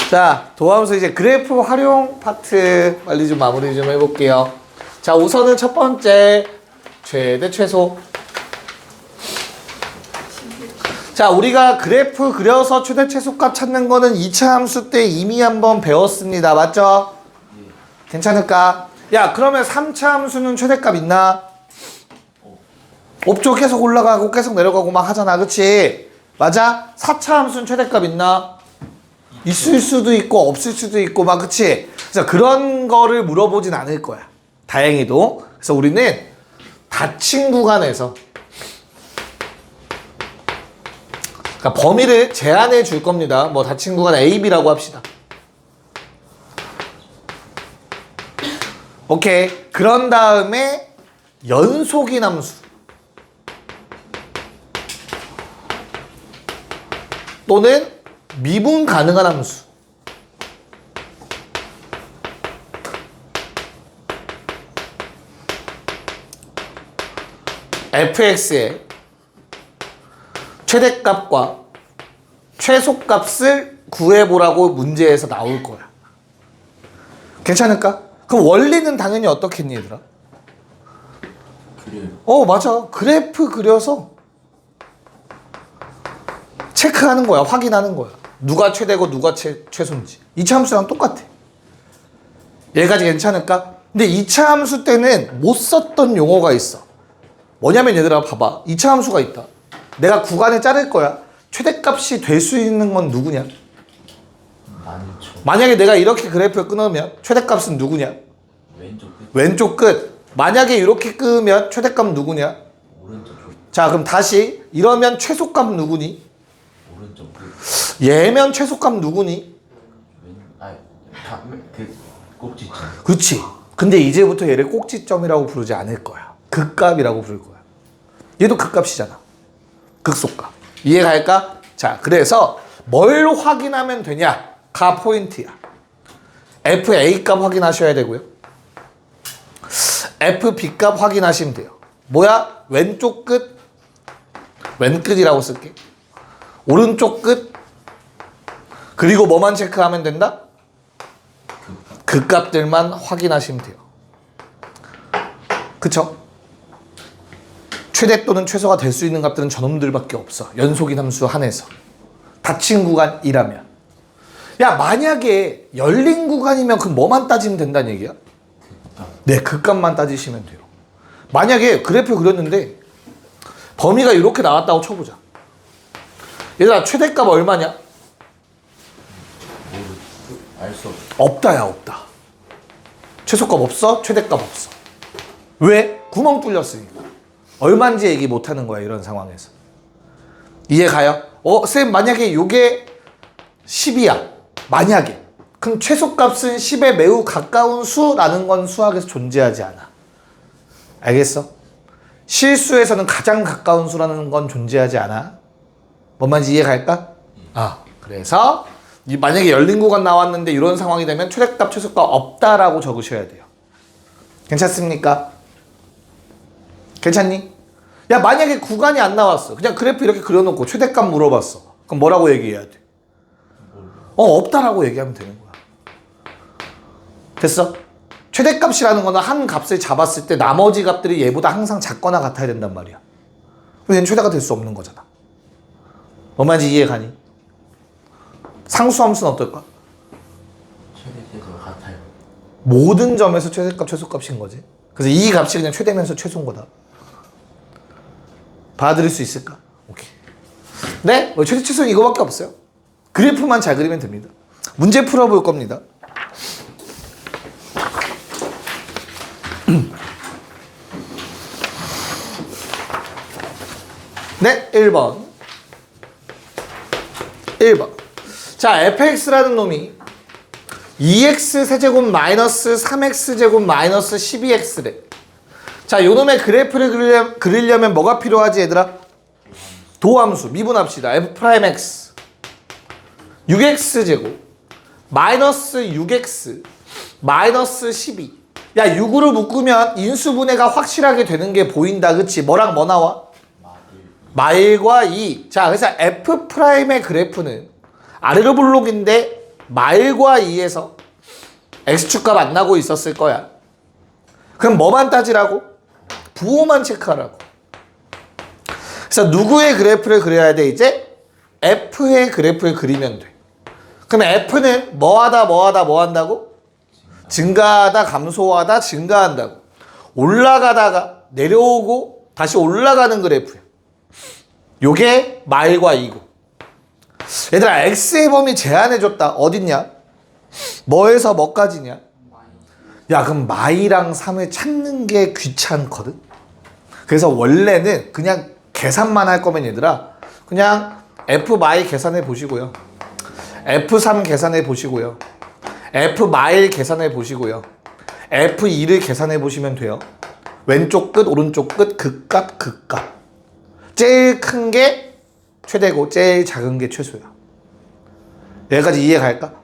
자, 도함수 이제 그래프 활용 파트 빨리 좀 마무리 좀 해볼게요. 자, 우선은 첫 번째 최대 최소. 자, 우리가 그래프 그려서 최대 최소값 찾는 거는 2차 함수 때 이미 한번 배웠습니다. 맞죠? 괜찮을까? 야, 그러면 3차 함수는 최대값 있나? 없죠. 계속 올라가고 계속 내려가고 막 하잖아. 그치? 맞아? 4차 함수는 최대값 있나? 있을 수도 있고 없을 수도 있고 막 그치? 그래서 그런 거를 물어보진 않을 거야. 다행히도. 그래서 우리는 닫힌 구간에서 그러니까 범위를 제한해 줄 겁니다. 뭐 닫힌 구간 A, B라고 합시다. 오케이. 그런 다음에 연속인 함수 또는 미분 가능한 함수 fx의 최대값과 최소값을 구해보라고 문제에서 나올 거야. 괜찮을까? 그럼 원리는 당연히 어떻겠니 얘들아? 그래요. 맞아. 그래프 그려서 체크하는 거야. 확인하는 거야. 누가 최대고 누가 최소인지. 2차 함수랑 똑같아. 얘까지 괜찮을까? 근데 2차 함수 때는 못 썼던 용어가 있어. 뭐냐면 얘들아 봐봐. 2차 함수가 있다. 내가 구간을 자를 거야. 최대값이 될 수 있는 건 누구냐? 많죠. 만약에 내가 이렇게 그래프를 끊으면 최대값은 누구냐? 왼쪽 끝. 왼쪽 끝. 만약에 이렇게 끄면 최대값 누구냐? 오른쪽 끝. 자, 그럼 다시 이러면 최소값 누구니? 오른쪽 끝. 얘면 최소값 누구니? 그 꼭지점. 그치. 근데 이제부터 얘를 꼭지점이라고 부르지 않을 거야. 극값이라고 부를 거야. 얘도 극값이잖아. 극소값. 이해갈까? 자, 그래서 뭘 확인하면 되냐가 포인트야. FA 값 확인하셔야 되고요. FB 값 확인하시면 돼요. 뭐야? 왼쪽 끝, 왼끝이라고 쓸게. 오른쪽 끝, 그리고 뭐만 체크하면 된다? 그 값들만 확인하시면 돼요. 그쵸? 최대 또는 최소가 될 수 있는 값들은 저놈들밖에 없어. 연속인 함수 한해서. 닫힌 구간이라면. 야, 만약에 열린 구간이면 그 뭐만 따지면 된다는 얘기야? 네, 그 값만 따지시면 돼요. 만약에 그래프 그렸는데 범위가 이렇게 나왔다고 쳐보자. 얘들아, 최대값 얼마냐? 알 수 없어. 없다야, 없다. 최소값 없어? 최대값 없어. 왜? 구멍 뚫렸으니까. 얼마인지 얘기 못하는 거야, 이런 상황에서. 이해가요? 쌤, 만약에 요게 10이야. 만약에. 그럼 최소값은 10에 매우 가까운 수라는 건 수학에서 존재하지 않아. 알겠어? 실수에서는 가장 가까운 수라는 건 존재하지 않아. 뭔 말인지 이해갈까? 그래서 만약에 열린 구간 나왔는데 이런 상황이 되면 최대값, 최소값 없다라고 적으셔야 돼요. 괜찮습니까? 괜찮니? 야, 만약에 구간이 안 나왔어. 그냥 그래프 이렇게 그려놓고 최대값 물어봤어. 그럼 뭐라고 얘기해야 돼? 없다라고 얘기하면 되는 거야. 됐어? 최대값이라는 거는 한 값을 잡았을 때 나머지 값들이 얘보다 항상 작거나 같아야 된단 말이야. 그럼 얘는 최대가 될 수 없는 거잖아. 뭔 말인지 이해가니? 상수함수는 어떨까? 최대값과 같아요. 모든 점에서 최대값, 최소값인 거지. 그래서 이 값이 그냥 최대면서 최소인 거다. 받아들일 수 있을까? 오케이. 네? 최대, 최소는 이거밖에 없어요. 그래프만 잘 그리면 됩니다. 문제 풀어볼 겁니다. 네, 1번. 1번. 자, fx라는 놈이 2x 세제곱 마이너스 3x 제곱 마이너스 12x래. 자, 요 놈의 그래프를 그리려면 뭐가 필요하지, 얘들아? 도함수, 미분합시다. f'x 6x 제곱 마이너스 6x 마이너스 12. 야, 6으로 묶으면 인수분해가 확실하게 되는 게 보인다. 그치? 뭐랑 뭐 나와? 마일과 2. 자, 그래서 F'의 그래프는 아래로 블록인데 말과 2에서 x축값 안 나고 있었을 거야. 그럼 뭐만 따지라고? 부호만 체크하라고. 그래서 누구의 그래프를 그려야 돼? 이제 f의 그래프를 그리면 돼. 그럼 f는 뭐하다 뭐 한다고? 증가하다 감소하다 증가한다고. 올라가다가 내려오고 다시 올라가는 그래프야. 요게 말과 2고. 얘들아 x의 범위 제한해줬다. 어딨냐? 뭐에서 뭐까지냐? 야 그럼 마이랑 3을 찾는 게 귀찮거든. 그래서 원래는 그냥 계산만 할 거면 얘들아 그냥 f 마이 계산해 보시고요, f3 계산해 보시고요, f 마일 계산해 보시고요, f2를 계산해 보시면 돼요. 왼쪽 끝 오른쪽 끝 극값 극값. 제일 큰 게 최대고 제일 작은 게 최소야. 여기까지 이해 갈까?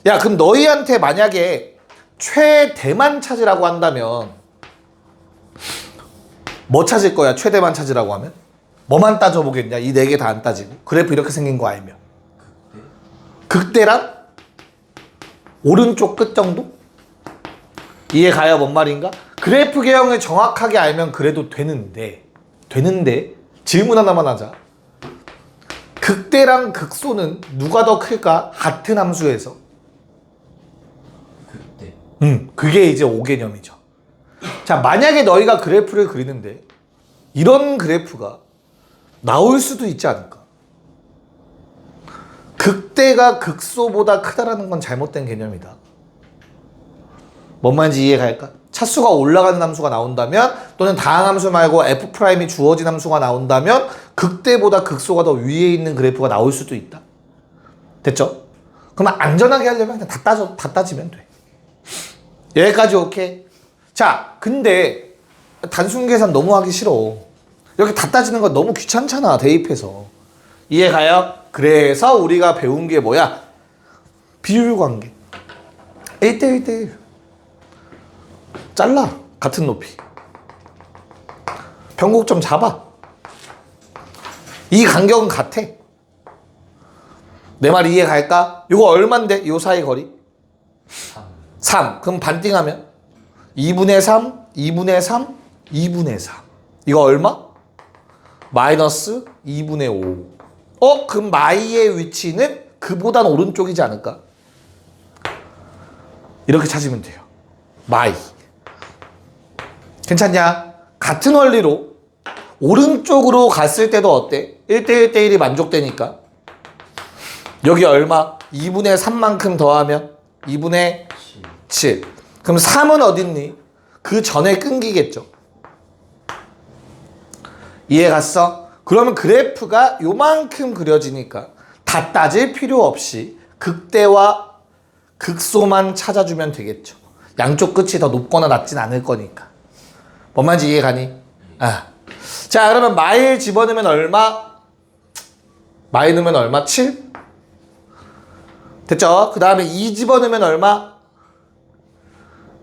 야 그럼 너희한테 만약에 최대만 찾으라고 한다면 뭐 찾을 거야? 최대만 찾으라고 하면? 뭐만 따져보겠냐? 이 4개 다 안 따지고 그래프 이렇게 생긴 거 알면 극대랑 오른쪽 끝 정도? 이해 가요? 뭔 말인가? 그래프 개형을 정확하게 알면 그래도 되는데 질문 하나만 하자. 극대랑 극소는 누가 더 클까? 같은 함수에서. 그때 그게 이제 5개념이죠. 자, 만약에 너희가 그래프를 그리는데 이런 그래프가 나올 수도 있지 않을까? 극대가 극소보다 크다라는 건 잘못된 개념이다. 뭔 말인지 이해 갈까? 차수가 올라가는 함수가 나온다면 또는 다항함수 말고 f'이 주어진 함수가 나온다면 극대보다 극소가 더 위에 있는 그래프가 나올 수도 있다. 됐죠? 그러면 안전하게 하려면 그냥 다 따지면 돼. 여기까지 오케이? 자, 근데 단순 계산 너무 하기 싫어. 이렇게 다 따지는 건 너무 귀찮잖아, 대입해서. 이해 가요? 그래서 우리가 배운 게 뭐야? 비율 관계. 1대1대1. 잘라. 같은 높이. 변곡점 잡아. 이 간격은 같아. 내 말 이해 갈까? 이거 얼만데? 요 사이 거리? 3. 그럼 반띵하면 2분의 3, 2분의 3, 2분의 4. 이거 얼마? 마이너스 2분의 5. 그럼 마이의 위치는 그보단 오른쪽이지 않을까? 이렇게 찾으면 돼요. 마이. 괜찮냐? 같은 원리로 오른쪽으로 갔을 때도 어때? 1대1대1이 만족되니까. 여기 얼마? 2분의 3만큼 더하면 2분의 7. 그럼 3은 어딨니? 그 전에 끊기겠죠. 이해 갔어? 그러면 그래프가 요만큼 그려지니까 다 따질 필요 없이 극대와 극소만 찾아주면 되겠죠. 양쪽 끝이 더 높거나 낮진 않을 거니까. 뭔 말인지 이해 가니? 아. 자, 그러면 마일 집어넣으면 얼마? 마일 넣으면 얼마? 7? 됐죠? 그 다음에 2 집어넣으면 얼마?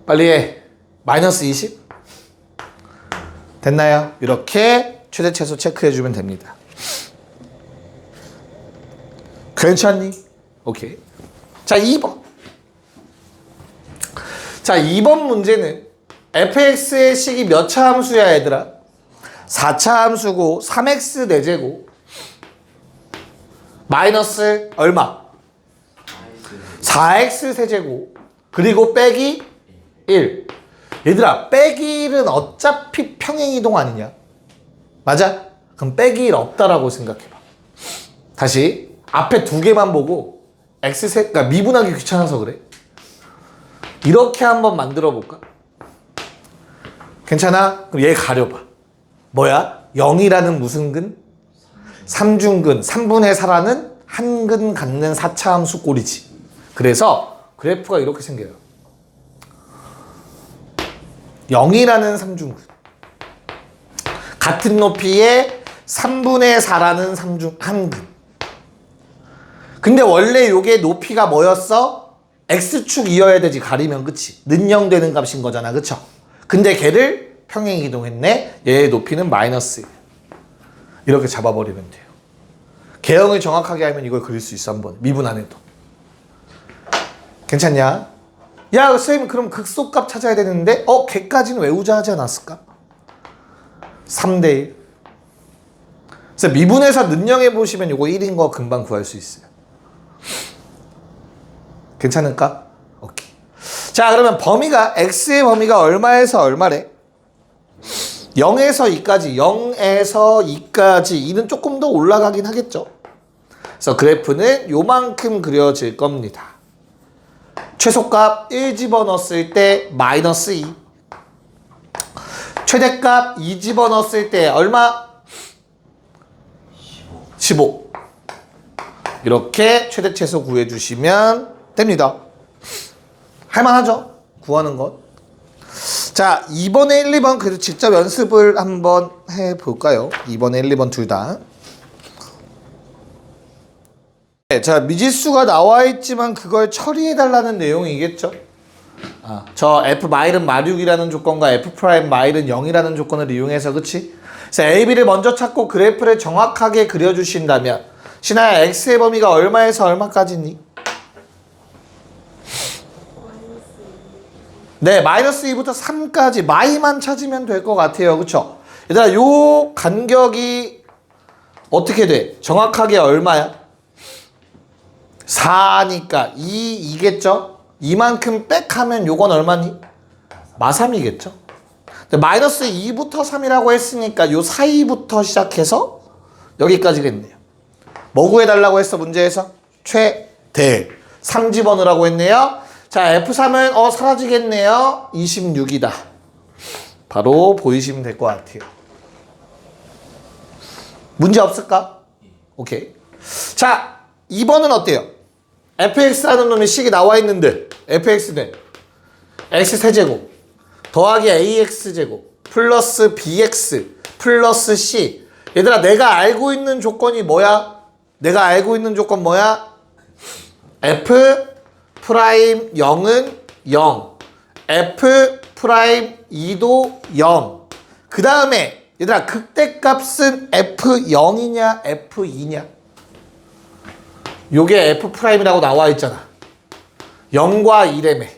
빨리 해. 마이너스 20? 됐나요? 이렇게 최대 최소 체크해주면 됩니다. 괜찮니? 오케이. 자, 2번. 자, 2번 문제는 fx의 식이 몇 차 함수야, 얘들아? 4차 함수고 3x 4제곱 마이너스 얼마? 4x 세제곱 그리고 빼기 1. 얘들아, 빼기 1은 어차피 평행이동 아니냐? 맞아? 그럼 빼기 1 없다라고 생각해봐. 다시 앞에 두 개만 보고 x 그러니까 미분하기 귀찮아서 그래. 이렇게 한번 만들어 볼까? 괜찮아? 그럼 얘 가려봐. 뭐야? 0이라는 무슨 근? 3중근, 3분의 4라는 한 근 갖는 4차 함수 꼴이지. 그래서 그래프가 이렇게 생겨요. 0이라는 3중근. 같은 높이에 3분의 4라는 한 근. 근데 원래 요게 높이가 뭐였어? x축이어야 되지. 가리면 그치? 는영되는 값인 거잖아. 그쵸? 근데 걔를 평행 이동했네. 얘의 높이는 마이너스 1. 이렇게 잡아버리면 돼요. 개형을 정확하게 하면 이걸 그릴 수 있어. 한번 미분 안 해도. 괜찮냐? 야 선생님 그럼 극소값 찾아야 되는데 걔까지는 외우자 하지 않았을까? 3대1. 그래서 미분에서 능력해 보시면 이거 1인 거 금방 구할 수 있어요. 괜찮을까? 오케이. 자 그러면 범위가 x의 범위가 얼마에서 얼마래? 0에서 2까지 0에서 2까지 2는 조금 더 올라가긴 하겠죠. 그래서 그래프는 요만큼 그려질 겁니다. 최소값 1 집어넣었을 때 마이너스 2. 최대값 2 집어넣었을 때 얼마? 15. 이렇게 최대 최소 구해주시면 됩니다. 할만하죠? 구하는 것. 자, 2번에 1, 2번 그래도 직접 연습을 한번 해볼까요? 2번에 1, 2번 둘 다. 네, 자, 미지수가 나와 있지만 그걸 처리해달라는 내용이겠죠? 저 f 마일은 마6이라는 조건과 f 프라임 마일은 0이라는 조건을 이용해서 그치? 그래서 a, b를 먼저 찾고 그래프를 정확하게 그려주신다면 신하야 x의 범위가 얼마에서 얼마까지니? 네, 마이너스 2부터 3까지 마이만 찾으면 될 것 같아요. 그쵸? 얘들아 요 간격이 어떻게 돼? 정확하게 얼마야? 4니까 2겠죠? 이만큼 빽하면 요건 얼마니? 마3이겠죠? 마이너스 2부터 3이라고 했으니까 요 사이부터 시작해서 여기까지겠네요. 뭐 구해달라고 했어 문제에서? 최대 3 집어넣으라고 했네요. 자 F3은 사라지겠네요. 26이다. 바로 보이시면 될 것 같아요. 문제 없을까? 오케이. 자 2번은 어때요? fx라는 놈의 식이 나와 있는데 fx는 x세제곱 더하기 ax제곱 플러스 bx 플러스 c. 얘들아 내가 알고 있는 조건이 뭐야? 내가 알고 있는 조건 뭐야? f 프라임 0은 0 f 프라임 2도 0. 그 다음에 얘들아 극대값은 f0이냐 f2냐? 요게 f 프라임이라고 나와 있잖아. 0과 2래매.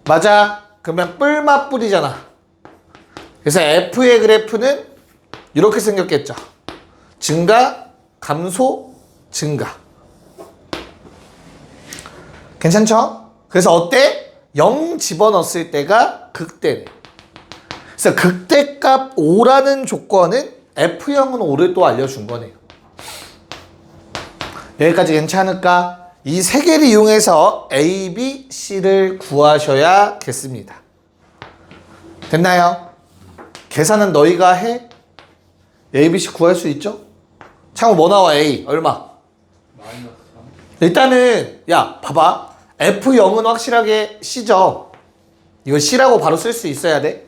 맞아? 그러면 뿔맛 뿔이잖아. 그래서 f의 그래프는 이렇게 생겼겠죠. 증가, 감소, 증가. 괜찮죠? 그래서 어때? 0 집어넣었을 때가 극대네. 그래서 극대값 5라는 조건은 f0은 5를 또 알려준 거네요. 여기까지 괜찮을까? 이 세 개를 이용해서 A, B, C를 구하셔야겠습니다. 됐나요? 계산은 너희가 해? A, B, C 구할 수 있죠? 창우 뭐 나와 A? 얼마? 마이너스 3. 일단은 야 봐봐. F0은 확실하게 C죠? 이거 C라고 바로 쓸 수 있어야 돼.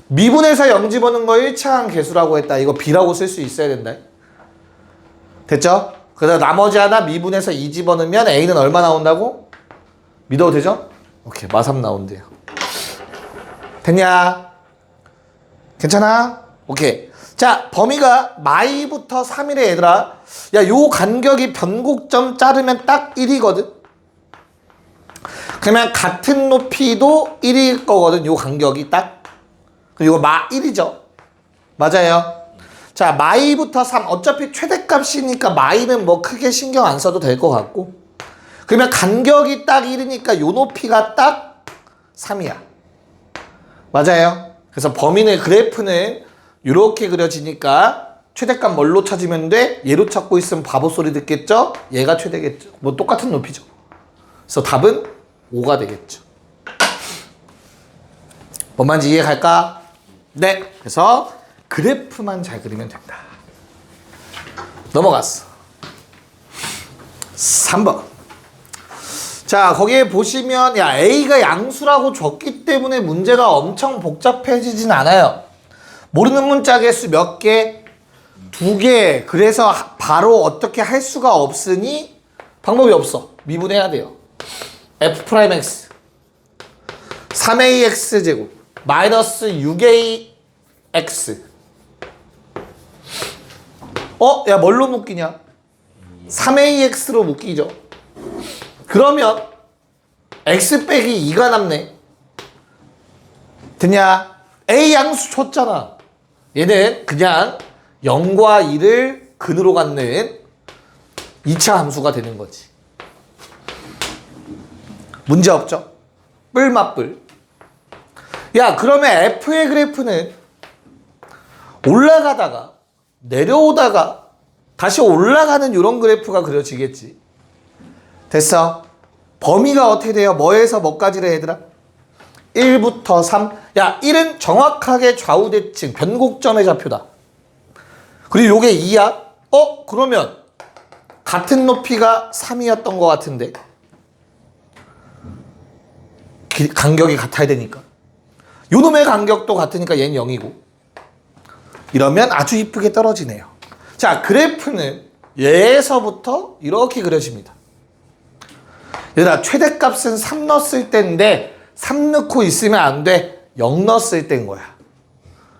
미분에서 0 집어넣은 거 1차항 개수라고 했다. 이거 B라고 쓸 수 있어야 된다. 됐죠? 그래서 나머지 하나 미분에서 2 집어넣으면 A는 얼마 나온다고? 믿어도 되죠? 오케이, 마3 나온대요. 됐냐? 괜찮아? 오케이. 자, 범위가 마이부터 3이래 얘들아. 야, 요 간격이 변곡점 자르면 딱 1이거든. 그러면 같은 높이도 1일 거거든. 요 간격이 딱. 그리고 마 1이죠. 맞아요. 자, 마이부터 3. 어차피 최대값이니까 마이는 뭐 크게 신경 안 써도 될 것 같고. 그러면 간격이 딱 1이니까 요 높이가 딱 3이야. 맞아요. 그래서 범위의 그래프는 이렇게 그려지니까 최대값 뭘로 찾으면 돼? 얘로 찾고 있으면 바보 소리 듣겠죠? 얘가 최대겠죠. 뭐 똑같은 높이죠. 그래서 답은 5가 되겠죠. 뭔 말인지 이해 갈까? 네. 그래서 그래프만 잘 그리면 된다. 넘어갔어. 3번. 자, 거기에 보시면 야 A가 양수라고 줬기 때문에 문제가 엄청 복잡해지진 않아요. 모르는 문자 개수 몇 개? 2개. 그래서 바로 어떻게 할 수가 없으니 방법이 없어. 미분해야 돼요. F'X 3AX 제곱 마이너스 6AX. 야 뭘로 묶이냐? 3AX로 묶이죠. 그러면 x 빼기 2가 남네. 됐냐? a 양수 줬잖아. 얘는 그냥 0과 2를 근으로 갖는 2차 함수가 되는 거지. 문제 없죠? 뿔맛뿔. 야, 그러면 f의 그래프는 올라가다가 내려오다가 다시 올라가는 이런 그래프가 그려지겠지. 됐어. 범위가 어떻게 돼요? 뭐에서 뭐까지래 얘들아? 1부터 3. 야, 1은 정확하게 좌우대칭 변곡점의 좌표다. 그리고 요게 2야? 그러면 같은 높이가 3이었던 것 같은데 간격이 같아야 되니까 요 놈의 간격도 같으니까 얘는 0이고 이러면 아주 이쁘게 떨어지네요. 자, 그래프는 얘에서부터 이렇게 그려집니다. 얘들아, 최대값은 3 넣었을 때인데 3 넣고 있으면 안 돼. 0 넣었을 때인 거야.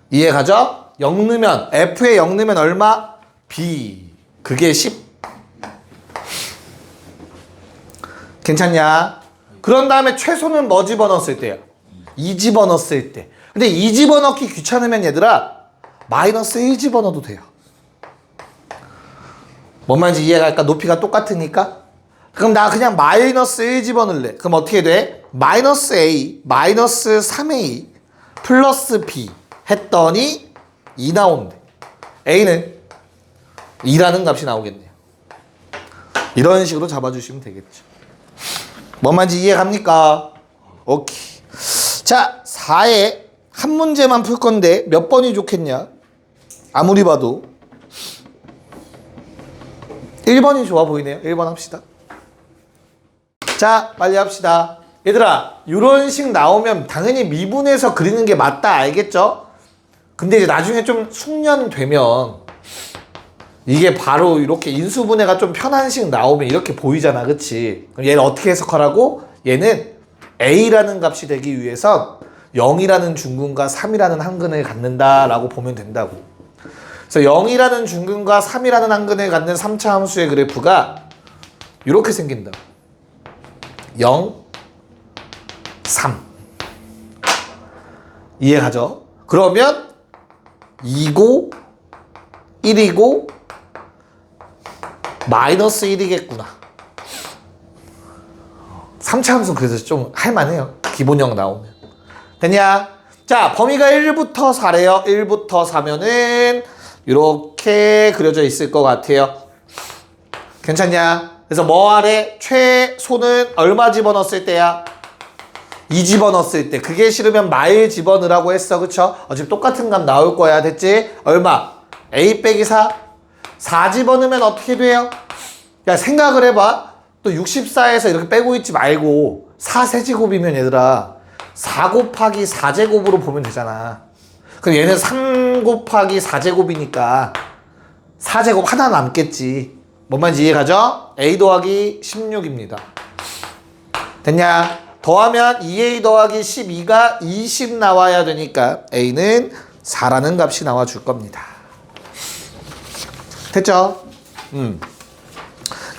이해 가죠? 0 넣으면 f에 0 넣으면 얼마? b. 그게 10. 괜찮냐? 그런 다음에 최소는 뭐 집어넣었을 때야? 2 집어넣었을 때. 근데 2 집어넣기 귀찮으면 얘들아 마이너스 1 집어넣어도 돼요. 뭔 말인지 이해가 갈까? 높이가 똑같으니까. 그럼 나 그냥 마이너스 1 집어넣을래. 그럼 어떻게 돼? 마이너스 a 마이너스 3a 플러스 b 했더니 2 나온대. a는 2라는 값이 나오겠네요. 이런 식으로 잡아주시면 되겠죠. 뭔 말인지 이해갑니까? 오케이. 자, 4에 한 문제만 풀 건데 몇 번이 좋겠냐? 아무리 봐도 1번이 좋아 보이네요. 1번 합시다. 자, 빨리 합시다. 얘들아, 이런 식 나오면 당연히 미분해서 그리는 게 맞다, 알겠죠? 근데 이제 나중에 좀 숙련되면 이게 바로 이렇게 인수분해가 좀 편한 식 나오면 이렇게 보이잖아, 그치? 그럼 얘를 어떻게 해석하라고? 얘는 a라는 값이 되기 위해선 0이라는 중근과 3이라는 한근을 갖는다라고 보면 된다고. 그래서 0이라는 중근과 3이라는 한근을 갖는 3차 함수의 그래프가 이렇게 생긴다. 0, 3. 이해가죠? 그러면 2고 1이고 마이너스 1이겠구나. 3차 함수 그래서 좀 할만해요. 기본형 나오면. 됐냐? 자, 범위가 1부터 4래요. 1부터 4면은 이렇게 그려져 있을 것 같아요. 괜찮냐? 그래서 뭐 아래? 최소는 얼마 집어넣었을 때야? 2 집어넣었을 때. 그게 싫으면 마일 집어넣으라고 했어. 그쵸? 어차피 똑같은 값 나올 거야. 됐지? 얼마? a 빼기 4. 4 집어넣으면 어떻게 돼요? 야, 생각을 해봐. 또 64에서 이렇게 빼고 있지 말고 4세제곱이면 얘들아 4 곱하기 4제곱으로 보면 되잖아. 그럼 얘는 3 곱하기 4제곱이니까 4제곱 하나 남겠지. 뭔 말인지 이해가죠? a 더하기 16입니다. 됐냐? 더하면 2a 더하기 12가 20 나와야 되니까 a는 4라는 값이 나와줄 겁니다. 됐죠?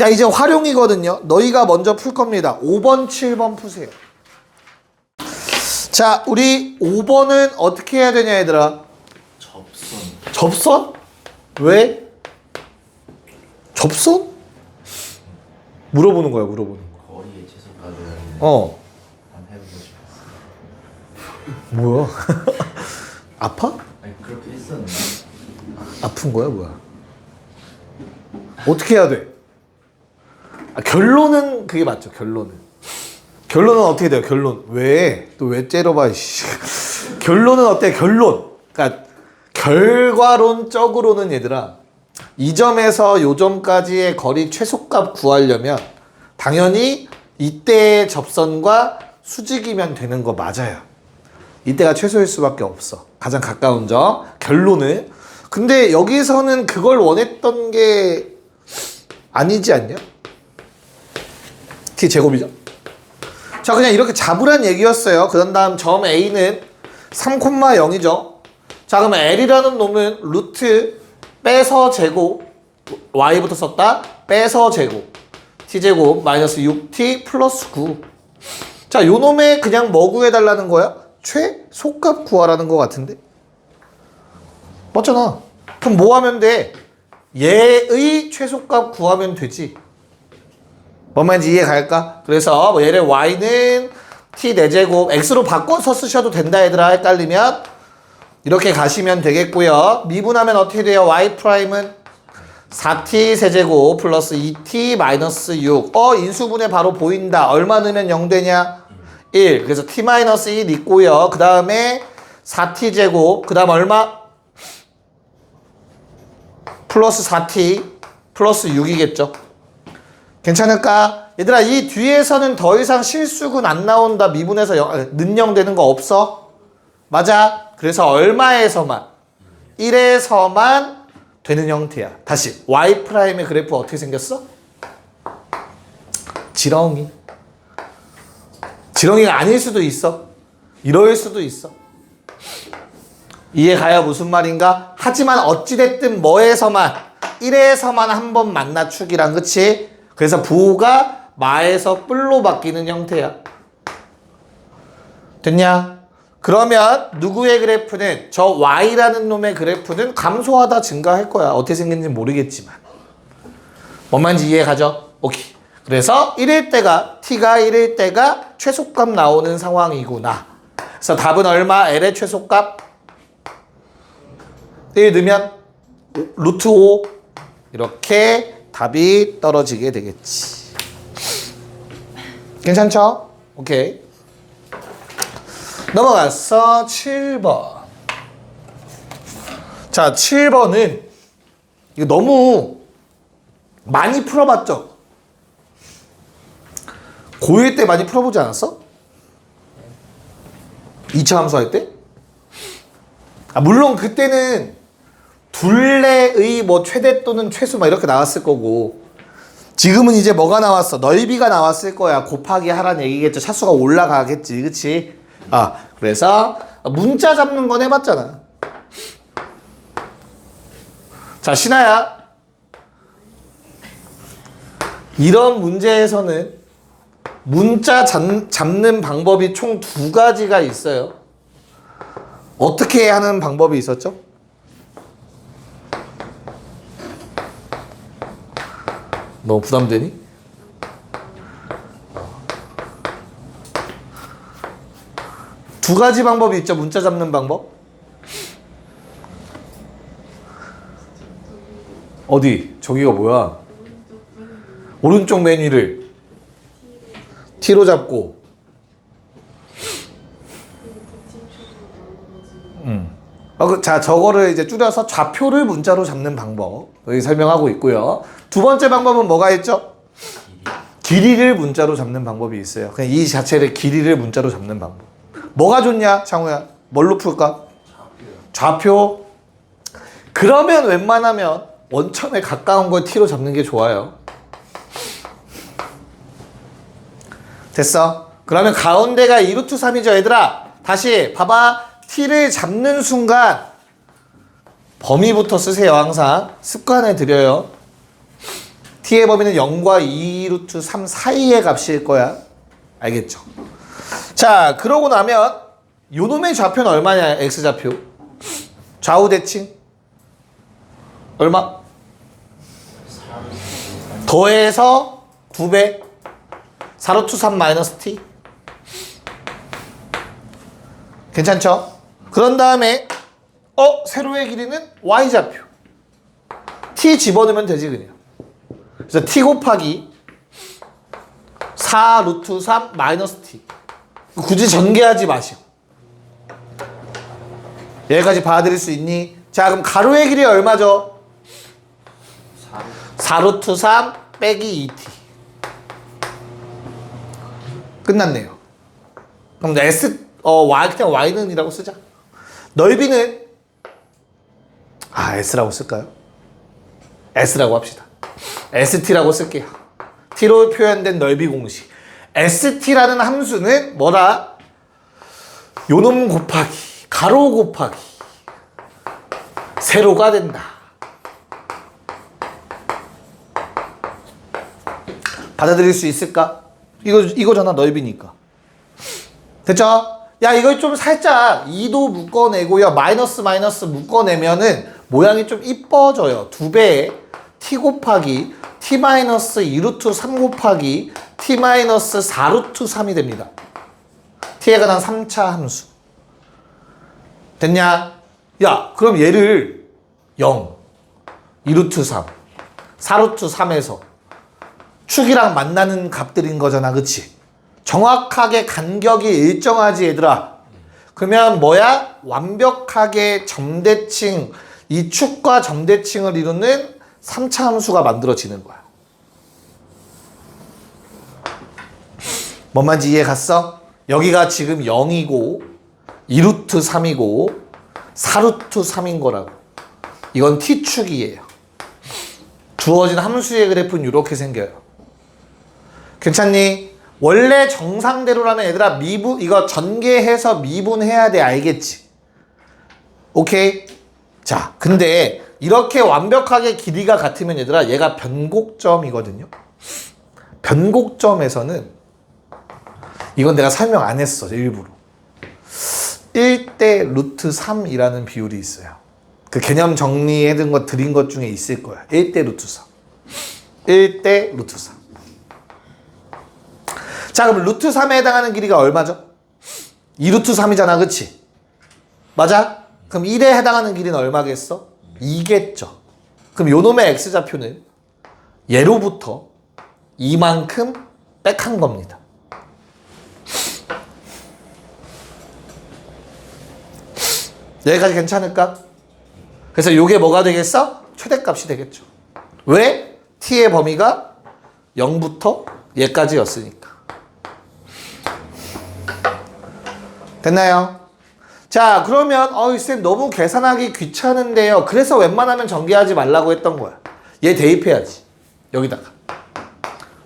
야, 이제 활용이거든요. 너희가 먼저 풀 겁니다. 5번, 7번 푸세요. 자, 우리 5번은 어떻게 해야 되냐, 얘들아? 접선. 접선? 왜? 접선? 물어보는 거야, 물어보는 거. 거리의 최소값을 한번 해보고 싶었어. 뭐야? 아파? 아니 그렇게 했었는데. 아픈 거야, 뭐야? 어떻게 해야 돼? 결론은 그게 맞죠, 결론은. 결론은 어떻게 돼요, 결론? 왜? 또 왜 째려봐, 씨. 결론은 어때, 결론? 그러니까 결과론적으로는 얘들아, 이 점에서 요 점까지의 거리 최소값 구하려면 당연히 이때의 접선과 수직이면 되는 거 맞아요. 이때가 최소일 수밖에 없어. 가장 가까운 점. 결론은. 근데 여기서는 그걸 원했던 게 아니지 않냐? t제곱이죠. 자, 그냥 이렇게 잡으란 얘기였어요. 그런 다음 점 A는 3,0이죠. 자, 그러면 L이라는 놈은 루트 빼서 제곱, Y부터 썼다. 빼서 제곱. T제곱 마이너스 6T 플러스 9. 자, 요 놈의 그냥 뭐 구해달라는 거야? 최소값 구하라는 거 같은데? 맞잖아. 그럼 뭐 하면 돼? 얘의 최소값 구하면 되지. 뭔 말인지 이해 갈까? 그래서 뭐 얘를 y는 t 4제곱 x로 바꿔서 쓰셔도 된다 얘들아. 헷갈리면 이렇게 가시면 되겠고요. 미분하면 어떻게 돼요? y 프라임은 4t 세제곱 플러스 2t 마이너스 6. 인수분해 바로 보인다. 얼마 넣으면 0 되냐? 1. 그래서 t 마이너스 1 있고요. 그 다음에 4t 제곱. 그 다음 얼마? 플러스 4t 플러스 6이겠죠. 괜찮을까? 얘들아, 이 뒤에서는 더 이상 실수군 안 나온다. 미분해서 는영되는 거 없어? 맞아. 그래서 얼마에서만 1에서만 되는 형태야. 다시 y 프라임의 그래프 어떻게 생겼어? 지렁이가 아닐 수도 있어. 이럴 수도 있어. 이해가야 무슨 말인가? 하지만 어찌됐든 뭐에서만 1에서만 한 번 만나축이란, 그치? 그래서 부호가 마에서 뿔로 바뀌는 형태야. 됐냐? 그러면 누구의 그래프는, 저 y라는 놈의 그래프는 감소하다 증가할 거야. 어떻게 생겼는지 모르겠지만. 뭔 말인지 이해가죠? 오케이. 그래서 1일 때가, t가 1일 때가 최소값 나오는 상황이구나. 그래서 답은 얼마? l의 최소값 1 넣으면 루트 5. 이렇게 답이 떨어지게 되겠지. 괜찮죠? 오케이. 넘어가서 7번. 자, 7번은 이거 너무 많이 풀어봤죠? 고1 때 많이 풀어보지 않았어? 2차 함수 할 때? 물론 그때는 둘레의 뭐 최대 또는 최소 막 이렇게 나왔을 거고, 지금은 이제 뭐가 나왔어? 넓이가 나왔을 거야. 곱하기 하라는 얘기겠죠. 차수가 올라가겠지. 그치? 그래서 문자 잡는 건 해봤잖아. 자, 신아야. 이런 문제에서는 문자 잡는 방법이 총 2가지가 있어요. 어떻게 하는 방법이 있었죠? 너무 부담되니? 두 가지 방법이 있죠. 문자 잡는 방법. 어디? 저기가 뭐야? 오른쪽 맨 위를 t로 잡고, 자, 저거를 이제 줄여서 좌표를 문자로 잡는 방법 여기 설명하고 있고요. 두 번째 방법은 뭐가 있죠? 길이를 문자로 잡는 방법이 있어요. 그냥 이 자체를 길이를 문자로 잡는 방법. 뭐가 좋냐, 창우야? 뭘로 풀까? 좌표. 그러면 웬만하면 원점에 가까운 걸 t로 잡는 게 좋아요. 됐어? 그러면 가운데가 2루트 3이죠, 얘들아. 다시 봐봐. t를 잡는 순간 범위부터 쓰세요. 항상 습관에 들여요. t의 범위는 0과 2루트 3 사이의 값일 거야. 알겠죠? 자, 그러고 나면 요놈의 좌표는 얼마냐? x좌표. 좌우 대칭 얼마? 더해서 9배 4루트 3 마이너스 t. 괜찮죠? 그런 다음에 세로의 길이는 y좌표. t 집어넣으면 되지 그냥. 그래서 t 곱하기 4 루트 3 마이너스 t. 굳이 전개하지 마시고. 여기까지 봐드릴 수 있니? 자, 그럼 가로의 길이 얼마죠? 4 루트 3 빼기 2t. 끝났네요. 그럼 그냥 y는이라고 쓰자. 넓이는 s라고 쓸까요? s라고 합시다. st라고 쓸게요. t로 표현된 넓이 공식. st라는 함수는 뭐다? 요놈 곱하기 가로 곱하기 세로가 된다. 받아들일 수 있을까? 이거잖아, 넓이니까. 됐죠? 야, 이걸 좀 살짝 2도 묶어내고요. 마이너스 묶어내면은 모양이 좀 이뻐져요. 2배의 t 곱하기 t 마이너스 2루트 3 곱하기 t 마이너스 4루트 3이 됩니다. t에 관한 3차 함수. 됐냐? 야, 그럼 얘를 0, 2루트 3, 4루트 3에서 축이랑 만나는 값들인 거잖아. 그치? 정확하게 간격이 일정하지 얘들아. 그러면 뭐야? 완벽하게 점대칭, 이 축과 점대칭을 이루는 3차 함수가 만들어지는 거야. 뭔 말인지 이해 갔어? 여기가 지금 0이고 2루트 3이고 4루트 3인 거라고. 이건 t축이에요. 주어진 함수의 그래프는 이렇게 생겨요. 괜찮니? 원래 정상대로라면 얘들아 미분 이거 전개해서 미분해야 돼. 알겠지? 오케이? 자, 근데 이렇게 완벽하게 길이가 같으면 얘들아 얘가 변곡점이거든요. 변곡점에서는 이건 내가 설명 안 했어. 일부러 1대 루트 3이라는 비율이 있어요. 그 개념 정리해둔 거 드린 것 중에 있을 거야. 1대 루트 3 1대 루트 3. 자, 그럼 루트 3에 해당하는 길이가 얼마죠? 2루트 3이잖아. 그치? 맞아? 그럼 1에 해당하는 길이는 얼마겠어? 2겠죠. 그럼 요놈의 x좌표는 얘로부터 이만큼 빽한 겁니다. 여기까지 괜찮을까? 그래서 요게 뭐가 되겠어? 최대값이 되겠죠. 왜? t의 범위가 0부터 얘까지였으니까. 됐나요? 자, 그러면 쌤 너무 계산하기 귀찮은데요. 그래서 웬만하면 전개하지 말라고 했던 거야. 얘 대입해야지. 여기다가.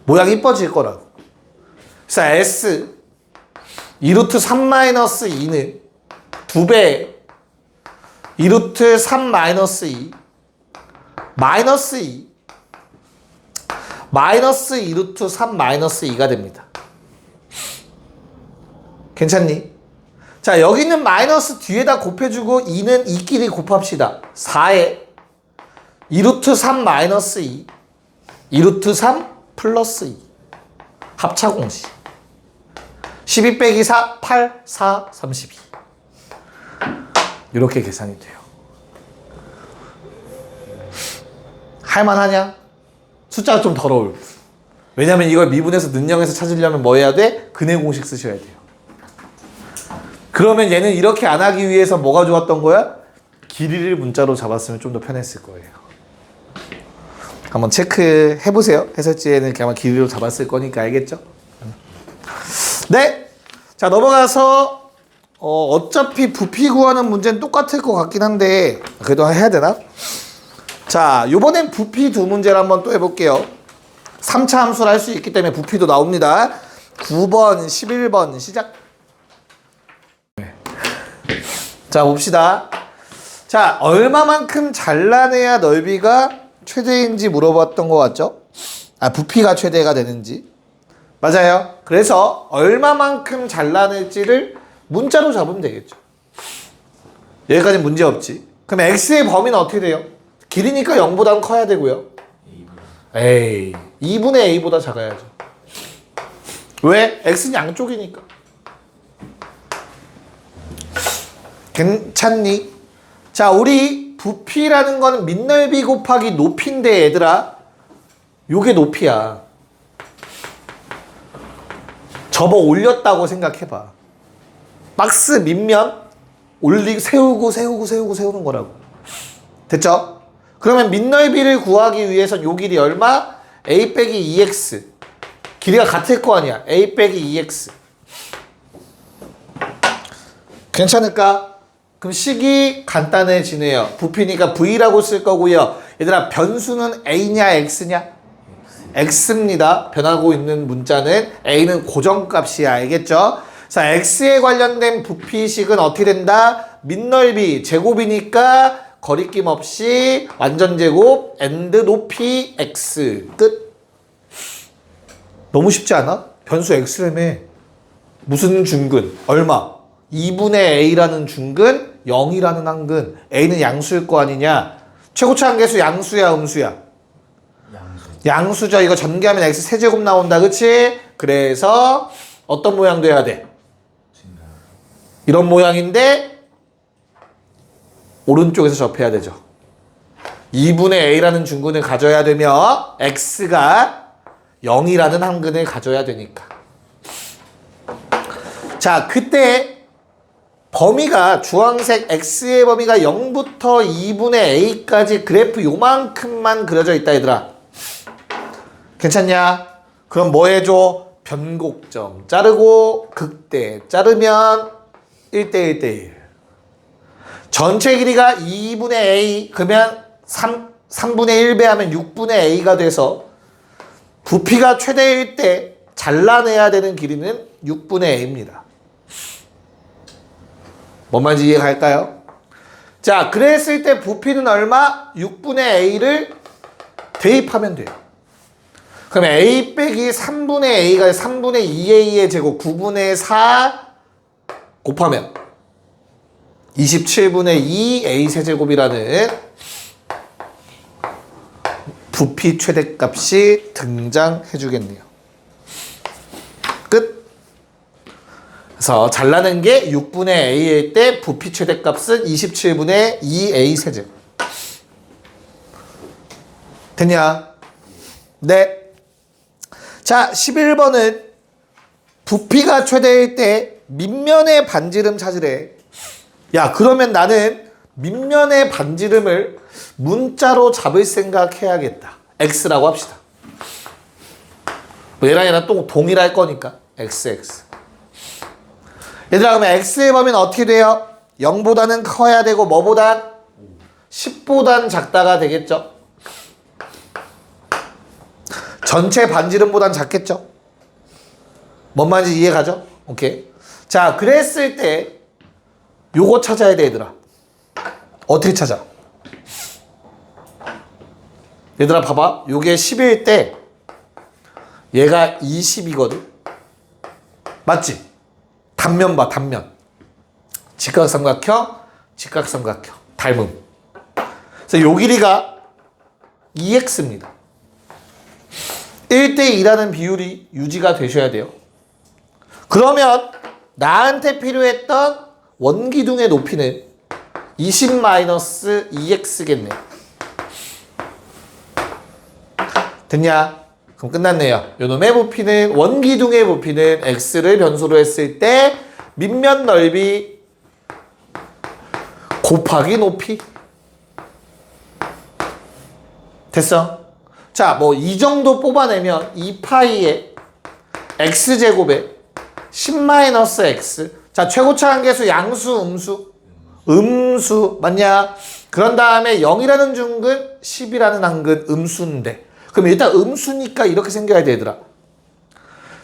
모양이 이뻐질 거라고. 그래서 s 2루트 3-2는 2배 2루트 3-2 마이너스 2 마이너스 2루트 3-2가 됩니다. 괜찮니? 자, 여기 있는 마이너스 뒤에다 곱해주고 2는 2끼리 곱합시다. 4에 2루트 3-2 2루트 3 플러스 2 합차공식 12 빼기 4 8 4 32 이렇게 계산이 돼요. 할만하냐? 숫자가 좀 더러울 뿐. 왜냐면 이걸 미분해서 능령에서 찾으려면 뭐 해야 돼? 근해 공식 쓰셔야 돼요. 그러면 얘는 이렇게 안 하기 위해서 뭐가 좋았던 거야? 길이를 문자로 잡았으면 좀 더 편했을 거예요. 한번 체크해 보세요. 해설지에는 이렇게 아마 길이로 잡았을 거니까 알겠죠? 네. 자, 넘어가서 어차피 부피 구하는 문제는 똑같을 것 같긴 한데 그래도 해야 되나? 자, 요번엔 부피 두 문제를 한번 또 해볼게요. 3차 함수를 할 수 있기 때문에 부피도 나옵니다. 9번, 11번 시작. 자, 봅시다. 자, 얼마만큼 잘라내야 넓이가 최대인지 물어봤던 것 같죠? 아, 부피가 최대가 되는지. 맞아요. 그래서 얼마만큼 잘라낼지를 문자로 잡으면 되겠죠. 여기까지는 문제 없지. 그럼 x의 범위는 어떻게 돼요? 길이니까 0보다는 커야 되고요. 에이, 2분의 a보다 작아야죠. 왜? x는 양쪽이니까. 괜찮니? 자, 우리 부피라는 거는 밑넓이 곱하기 높이인데 얘들아, 요게 높이야. 접어 올렸다고 생각해봐. 박스 밑면 세우는 거라고. 됐죠? 그러면 밑넓이를 구하기 위해서 요 길이 얼마? a 빼기 2x. 길이가 같을 거 아니야. a 빼기 2x. 괜찮을까? 그럼 식이 간단해지네요. 부피니까 v라고 쓸 거고요. 얘들아, 변수는 a냐 x냐? x입니다. 변하고 있는 문자는 a는 고정값이야. 알겠죠? 자, x에 관련된 부피식은 어떻게 된다? 밑넓이 제곱이니까 거리낌 없이 완전 제곱 and 높이 x 끝. 너무 쉽지 않아? 변수 x라며. 무슨 중근? 얼마? 2분의 a라는 중근, 0이라는 항근. a는 양수일 거 아니냐? 최고차 한계수 양수야, 음수야? 양수. 양수죠. 이거 전개하면 x 세제곱 나온다. 그치? 그래서 어떤 모양 돼야 돼? 이런 모양인데 오른쪽에서 접해야 되죠. 2분의 a라는 중근을 가져야 되며 x가 0이라는 항근을 가져야 되니까. 자, 그때 범위가 주황색 x의 범위가 0부터 2분의 a까지 그래프 요만큼만 그려져 있다 얘들아. 괜찮냐? 그럼 뭐 해줘? 변곡점 자르고 극대 자르면 1대 1대1. 전체 길이가 2분의 a 그러면 3분의 1 배하면 6분의 a가 돼서 부피가 최대일 때 잘라내야 되는 길이는 6분의 a입니다. 뭔 말인지 이해갈까요? 자, 그랬을 때 부피는 얼마? 6분의 a를 대입하면 돼요. 그럼 a 빼기 3분의 a가 3분의 2a의 제곱 9분의 4 곱하면 27분의 2 a 세제곱이라는 부피 최대값이 등장해 주겠네요. 끝. 그래서 잘라낸 게 6분의 a일 때 부피 최대값은 27분의 2a 세제곱. 됐냐? 네. 자, 11번은 부피가 최대일 때 밑면의 반지름 찾으래. 야, 그러면 나는 밑면의 반지름을 문자로 잡을 생각 해야겠다. x라고 합시다. 뭐 얘랑 얘랑 또 동일할 거니까 x. 얘들아, 그러면 x의 범위는 어떻게 돼요? 0보다는 커야 되고 뭐보단? 10보단 작다가 되겠죠? 전체 반지름보단 작겠죠? 뭔 말인지 이해가죠? 오케이. 자, 그랬을 때 요거 찾아야 돼 얘들아. 어떻게 찾아? 얘들아 봐봐. 요게 10일 때 얘가 20이거든. 맞지? 단면 봐, 단면. 직각삼각형, 직각삼각형. 닮음. 그래서 요 길이가 2x입니다. 1대2라는 비율이 유지가 되셔야 돼요. 그러면 나한테 필요했던 원기둥의 높이는 20-2x겠네. 됐냐? 그럼 끝났네요. 요놈의 부피는 원기둥의 부피는 x를 변수로 했을 때 밑면 넓이 곱하기 높이. 됐어? 자, 뭐 이 정도 뽑아내면 2파이의 x제곱에 10-x. 자, 최고차 한계수 양수, 음수? 음수. 맞냐? 그런 다음에 0이라는 중근, 10이라는 항근, 음수인데. 그럼 일단 음수니까 이렇게 생겨야 돼, 얘들아.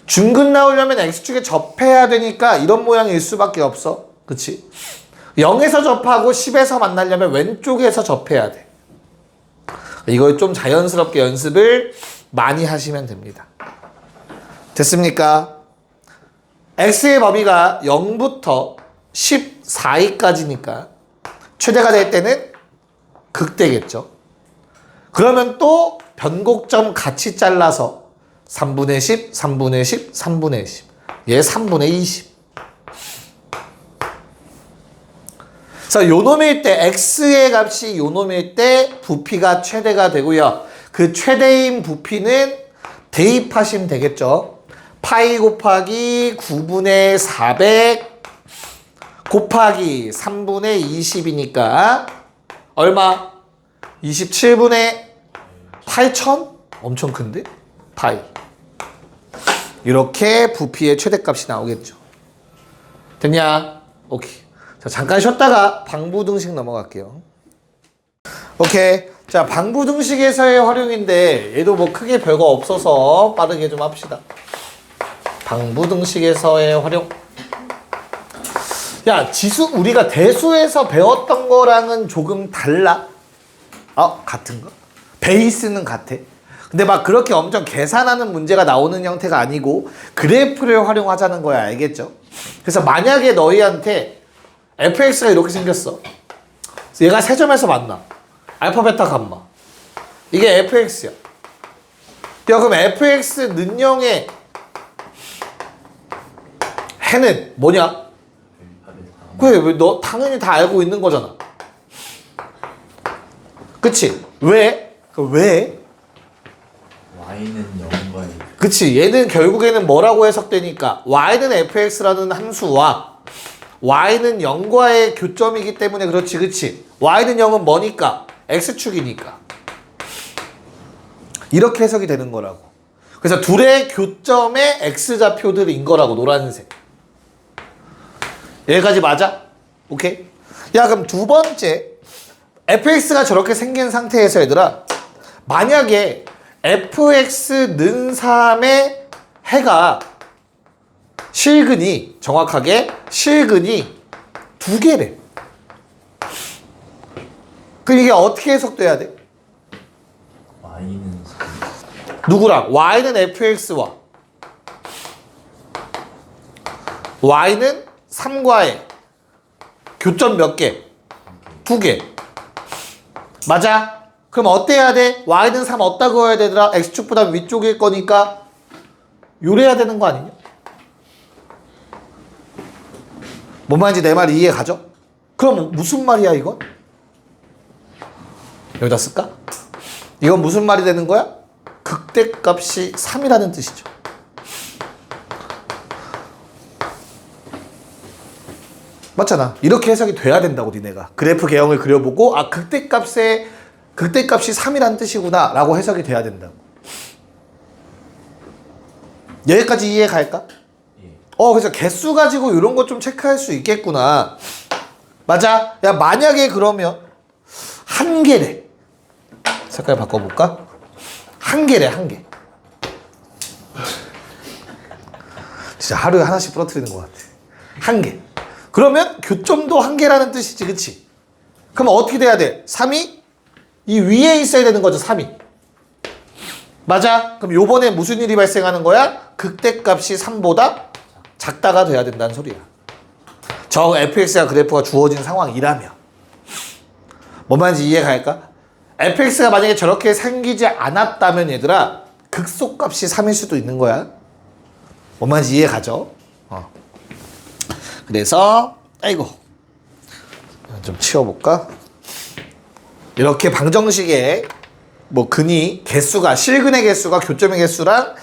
중근 나오려면 x축에 접해야 되니까 이런 모양일 수밖에 없어. 그치? 0에서 접하고 10에서 만나려면 왼쪽에서 접해야 돼. 이걸 좀 자연스럽게 연습을 많이 하시면 됩니다. 됐습니까? x의 범위가 0부터 10 사이까지니까 최대가 될 때는 극대겠죠. 그러면 또 변곡점 같이 잘라서 3분의 10, 3분의 10, 3분의 10. 얘 3분의 20. 그래서 요 놈일 때 x의 값이 요 놈일 때 부피가 최대가 되고요. 그 최대인 부피는 대입하시면 되겠죠. 파이 곱하기 9분의 400 곱하기 3분의 20이니까 얼마? 27분의 8,000? 엄청 큰데? 파이. 이렇게 부피의 최대값이 나오겠죠. 됐냐? 오케이. 자, 잠깐 쉬었다가 방부등식 넘어갈게요. 오케이. 자, 방부등식에서의 활용인데 얘도 뭐 크게 별거 없어서 빠르게 좀 합시다. 방부등식에서의 활용. 야, 지수 우리가 대수에서 배웠던 거랑은 조금 달라. 같은 거? 베이스는 같아. 근데 막 그렇게 엄청 계산하는 문제가 나오는 형태가 아니고 그래프를 활용하자는 거야. 알겠죠? 그래서 만약에 너희한테 fx가 이렇게 생겼어. 그래서 얘가 세 점에서 만나. 알파, 베타, 감마. 이게 fx야. 야, 그럼 fx 는영의 해는 뭐냐? 그래, 너 당연히 다 알고 있는 거잖아. 그치? 왜? 왜? y는 0과의 그치? 얘는 결국에는 뭐라고 해석되니까 y는 fx라는 함수와 y는 0과의 교점이기 때문에 그렇지, 그치? y는 0은 뭐니까? x축이니까. 이렇게 해석이 되는 거라고. 그래서 둘의 교점의 x좌표들인 거라고, 노란색. 여기까지 맞아? 오케이? 야, 그럼 두 번째. fx가 저렇게 생긴 상태에서 얘들아, 만약에 fx는 3의 해가 실근이, 정확하게 실근이 두 개래. 그럼 이게 어떻게 해석돼야 돼? y는 3 누구랑? y는 fx와 y는 3과의 교점 몇 개? 두 개. 맞아? 그럼 어때야 돼? y는 3 어디다 그어야 되더라? x축보다 위쪽일 거니까 요래야 되는 거 아니냐? 뭔 말인지 내 말 이해 가죠? 그럼 무슨 말이야 이건? 여기다 쓸까? 이건 무슨 말이 되는 거야? 극대값이 3이라는 뜻이죠. 맞잖아. 이렇게 해석이 돼야 된다고 니네가. 그래프 개형을 그려보고 아 극대값이 3이라는 뜻이구나 라고 해석이 돼야 된다고. 여기까지 이해 갈까? 예. 그래서 개수 가지고 이런 거 좀 체크할 수 있겠구나. 맞아. 야 만약에 그러면 한 개래. 색깔 바꿔볼까? 한 개래, 한 개. 진짜 하루에 하나씩 부러뜨리는 것 같아. 한 개. 그러면 교점도 한 개라는 뜻이지, 그치? 그럼 어떻게 돼야 돼? 3이 이 위에 있어야 되는 거죠, 3이. 맞아? 그럼 요번에 무슨 일이 발생하는 거야? 극대값이 3보다 작다가 돼야 된다는 소리야. 저 fx가 그래프가 주어진 상황이라면. 뭔 말인지 이해 갈까? fx가 만약에 저렇게 생기지 않았다면 얘들아 극소값이 3일 수도 있는 거야. 뭔 말인지 이해 가죠? 그래서 아이고 좀 치워볼까? 이렇게 방정식에 뭐 근이 개수가 실근의 개수가 교점의 개수랑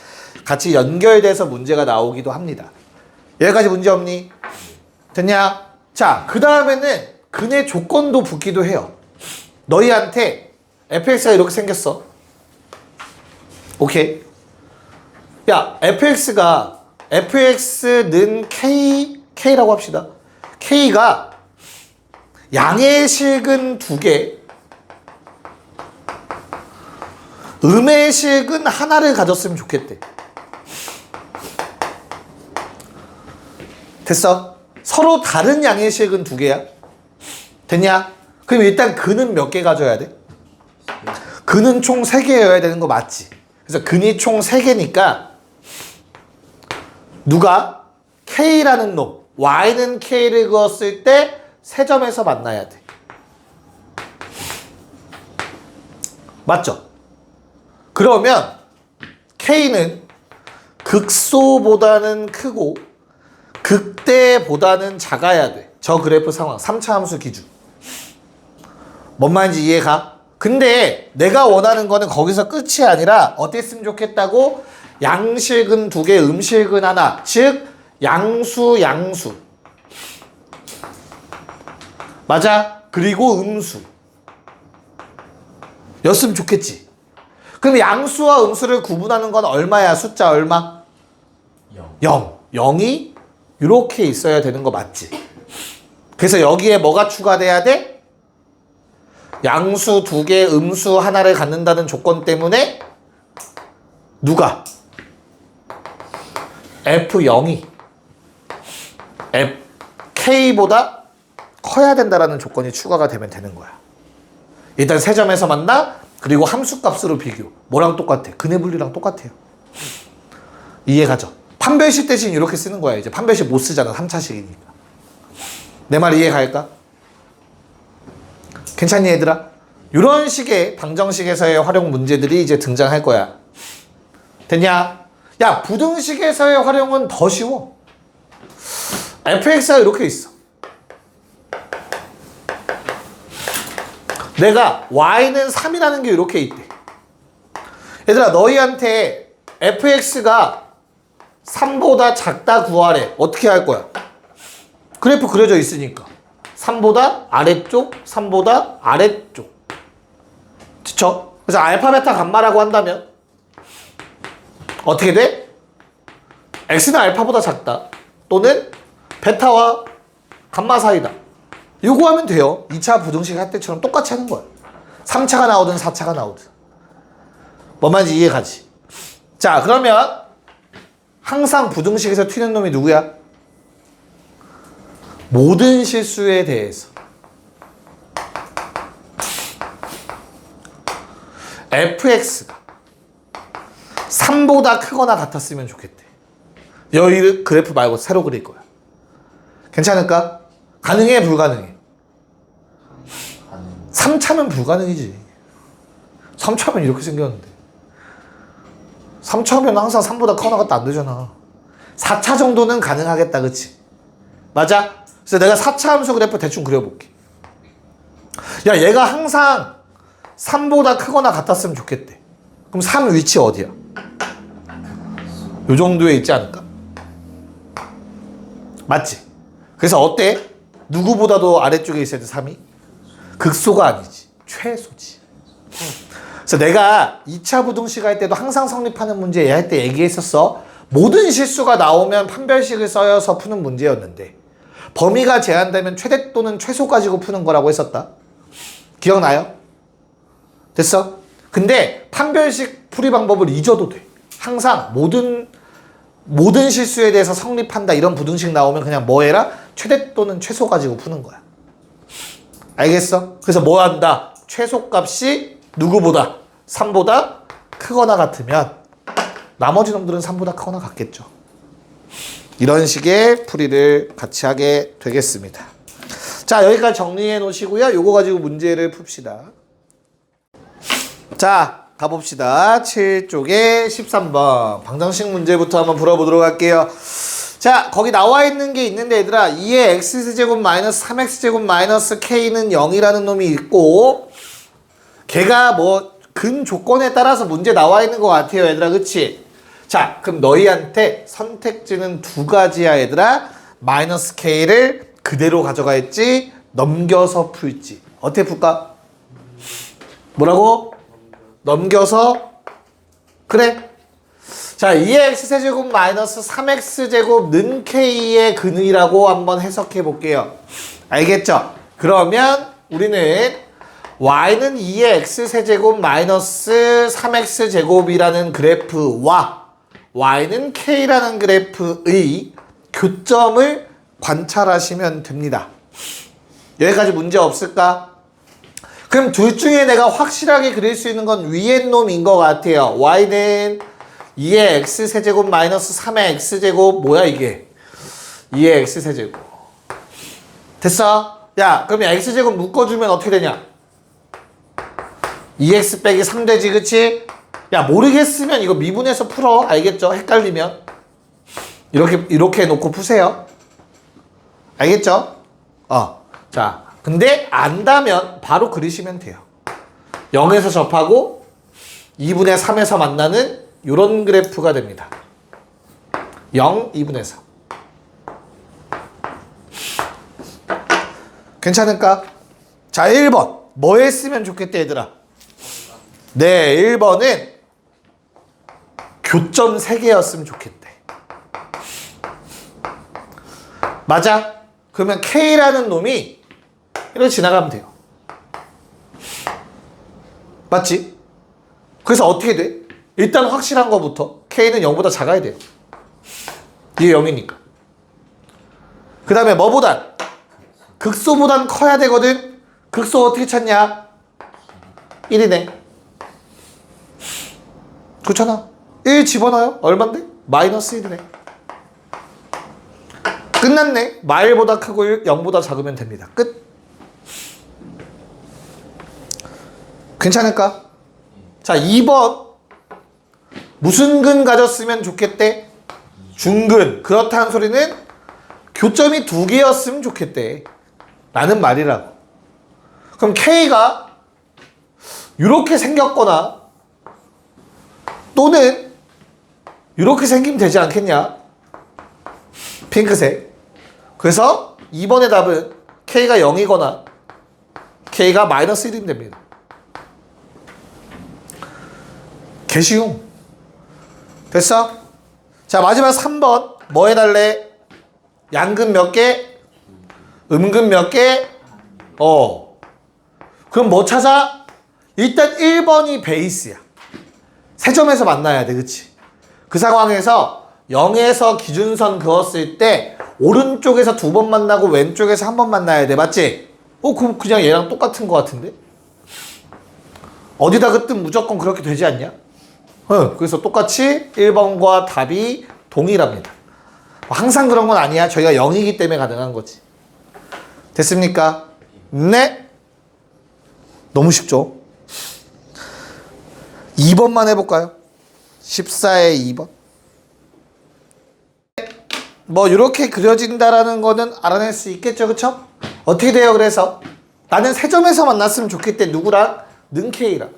같이 연결돼서 문제가 나오기도 합니다. 여기까지 문제 없니? 됐냐? 자, 그 다음에는 근의 조건도 붙기도 해요. 너희한테 fx가 이렇게 생겼어. 오케이. 야, fx는 k라고 합시다. k가 양의 실근 2개, 음의 실근 하나를 가졌으면 좋겠대. 됐어? 서로 다른 양의 실근 2개야. 됐냐? 그럼 일단 근은 몇 개 가져야 돼? 근은 총 3개여야 되는 거 맞지? 그래서 근이 총 3개니까 누가? K라는 놈, Y는 K를 그었을 때 세 점에서 만나야 돼. 맞죠? 그러면 K는 극소보다는 크고 극대보다는 작아야 돼. 저 그래프 상황 3차 함수 기준. 뭔 말인지 이해가? 근데 내가 원하는 거는 거기서 끝이 아니라 어땠으면 좋겠다고? 양실근 2개, 음실근 하나. 즉 양수. 맞아? 그리고 음수. 였으면 좋겠지. 그럼 양수와 음수를 구분하는 건 얼마야? 숫자 얼마? 0. 0이 이렇게 있어야 되는 거 맞지? 그래서 여기에 뭐가 추가돼야 돼? 양수 2개, 음수 하나를 갖는다는 조건 때문에 누가? F0이 K보다 커야 된다라는 조건이 추가가 되면 되는 거야. 일단 세 점에서 만나. 그리고 함수값으로 비교. 뭐랑 똑같아? 근의 분리랑 똑같아요. 이해가죠? 판별식 대신 이렇게 쓰는 거야. 이제 판별식 못 쓰잖아. 3차식이니까. 내 말 이해 갈까? 괜찮니 얘들아? 이런 식의 방정식에서의 활용 문제들이 이제 등장할 거야. 됐냐? 야, 부등식에서의 활용은 더 쉬워. fx가 이렇게 있어. 내가 y는 3이라는 게 이렇게 있대. 얘들아, 너희한테 fx가 3보다 작다 구하래. 어떻게 할 거야? 그래프 그려져 있으니까 3보다 아래쪽, 3보다 아래쪽. 그쵸? 그래서 알파, 베타, 감마라고 한다면 어떻게 돼? x는 알파보다 작다. 또는 베타와 감마 사이다. 요거 하면 돼요. 2차 부등식 할 때처럼 똑같이 하는 거야. 3차가 나오든 4차가 나오든. 뭔 말인지 이해가지? 자, 그러면 항상 부등식에서 튀는 놈이 누구야? 모든 실수에 대해서 fx가 3보다 크거나 같았으면 좋겠대. 여기 그래프 말고 새로 그릴 거야. 괜찮을까? 가능해, 불가능해? 3차면 불가능이지. 3차면 이렇게 생겼는데 3차면 항상 3보다 크거나 같다 안 되잖아. 4차 정도는 가능하겠다, 그치? 맞아? 그래서 내가 4차 함수 그래프 대충 그려볼게. 야, 얘가 항상 3보다 크거나 같았으면 좋겠대. 그럼 3 위치 어디야? 요 정도에 있지 않을까? 맞지? 그래서 어때? 누구보다도 아래쪽에 있어야 돼, 3이? 극소가 아니지. 최소지. 그래서 내가 2차 부등식 할 때도 항상 성립하는 문제 할 때 얘기했었어. 모든 실수가 나오면 판별식을 써서 푸는 문제였는데 범위가 제한되면 최대 또는 최소 가지고 푸는 거라고 했었다. 기억나요? 됐어? 근데 판별식 풀이 방법을 잊어도 돼. 항상 모든 실수에 대해서 성립한다 이런 부등식 나오면 그냥 뭐 해라? 최대 또는 최소 가지고 푸는 거야. 알겠어? 그래서 뭐 한다? 최소값이 누구보다? 3보다 크거나 같으면 나머지 놈들은 3보다 크거나 같겠죠. 이런 식의 풀이를 같이 하게 되겠습니다. 자, 여기까지 정리해 놓으시고요. 요거 가지고 문제를 풉시다. 자, 가봅시다. 7쪽에 13번 방정식 문제부터 한번 풀어보도록 할게요. 자, 거기 나와 있는 게 있는데 얘들아, 2의 x제곱 마이너스 3x제곱 마이너스 k는 0이라는 놈이 있고 걔가 뭐 근 조건에 따라서 문제 나와 있는 것 같아요, 얘들아. 그치? 자, 그럼 너희한테 선택지는 두 가지야, 얘들아. 마이너스 k를 그대로 가져갈지 넘겨서 풀지. 어떻게 풀까? 뭐라고? 넘겨서. 그래. 자, 2의 x세제곱 마이너스 3x제곱는 k의 근이라고 한번 해석해 볼게요. 알겠죠? 그러면 우리는 y는 2의 x세제곱 마이너스 3x제곱이라는 그래프와 y는 k라는 그래프의 교점을 관찰하시면 됩니다. 여기까지 문제 없을까? 그럼 둘 중에 내가 확실하게 그릴 수 있는 건 위에 놈인 것 같아요. y는 2의 x세제곱 마이너스 3의 x제곱 뭐야 이게? 2의 x세제곱. 됐어? 야, 그러면 x제곱 묶어주면 어떻게 되냐? 2x 빼기 3 되지, 그치? 야, 모르겠으면 이거 미분해서 풀어. 알겠죠? 헷갈리면 이렇게 놓고 푸세요. 알겠죠? 자, 근데 안다면 바로 그리시면 돼요. 0에서 접하고 2분의 3에서 만나는 이런 그래프가 됩니다. 0, 2분의 3. 괜찮을까? 자, 1번 뭐 했으면 좋겠다, 얘들아? 네, 1번은 교점 3개였으면 좋겠대. 맞아? 그러면 K라는 놈이 이렇게 지나가면 돼요. 맞지? 그래서 어떻게 돼? 일단 확실한 거부터 K는 0보다 작아야 돼요. 이게 0이니까. 그 다음에 뭐보단? 극소보단 커야 되거든? 극소 어떻게 찾냐? 1이네. 그렇잖아. 1 집어넣어요. 얼만데? 마이너스 1이네. 끝났네. 마일보다 크고 0보다 작으면 됩니다. 끝. 괜찮을까? 자, 2번. 무슨 근 가졌으면 좋겠대? 중근. 그렇다는 소리는 교점이 2개였으면 좋겠대. 라는 말이라고. 그럼 K가 이렇게 생겼거나 또는 이렇게 생기면 되지 않겠냐? 핑크색. 그래서 2번의 답은 K가 0이거나 K가 마이너스 1이면 됩니다. 개쉬움. 됐어? 자, 마지막 3번. 뭐 해달래? 양근 몇 개? 음근 몇 개? 그럼 뭐 찾아? 일단 1번이 베이스야. 세 점에서 만나야 돼. 그치? 그 상황에서 0에서 기준선 그었을 때 오른쪽에서 2번 만나고 왼쪽에서 1번 만나야 돼. 맞지? 그럼 그냥 얘랑 똑같은 거 같은데? 어디다 긋든 무조건 그렇게 되지 않냐? 그래서 똑같이 1번과 답이 동일합니다. 항상 그런 건 아니야. 저희가 0이기 때문에 가능한 거지. 됐습니까? 네. 너무 쉽죠? 2번만 해볼까요? 14의 2번. 뭐 이렇게 그려진다라는 거는 알아낼 수 있겠죠. 그쵸? 어떻게 돼요? 그래서 나는 세 점에서 만났으면 좋겠대. 누구랑? 는 K랑.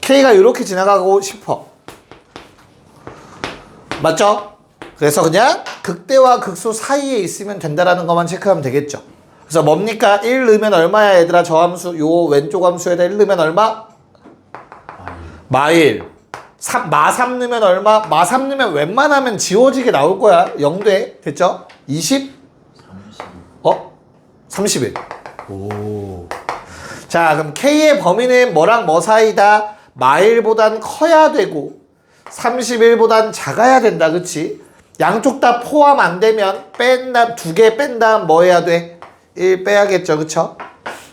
K가 이렇게 지나가고 싶어. 맞죠? 그래서 그냥 극대와 극소 사이에 있으면 된다라는 것만 체크하면 되겠죠. 그래서 뭡니까? 1 넣으면 얼마야 얘들아? 저 함수 요 왼쪽 함수에다 1 넣으면 얼마? 마일. 마3 넣으면 얼마? 마3 넣으면 웬만하면 지워지게 나올 거야. 0돼. 됐죠? 20? 31. 오. 자, 그럼 K의 범위는 뭐랑 뭐 사이다? 마일보단 커야 되고 31보단 작아야 된다. 그치? 양쪽 다 포함 안 되면 뺀다, 2개 뺀 다음 뭐 해야 돼? 1 빼야겠죠. 그쵸?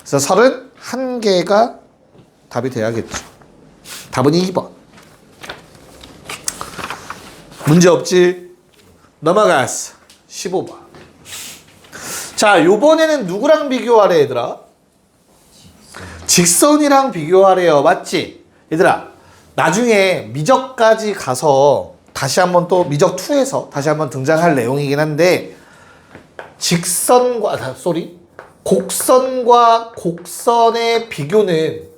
그래서 31개가 답이 돼야겠죠. 답은 2번. 문제 없지? 넘어갔어. 15번. 자, 요번에는 누구랑 비교하래 얘들아? 직선이랑 비교하래요. 맞지? 얘들아, 나중에 미적까지 가서 다시 한번 또 미적 2에서 다시 한번 등장할 내용이긴 한데 곡선과 곡선의 비교는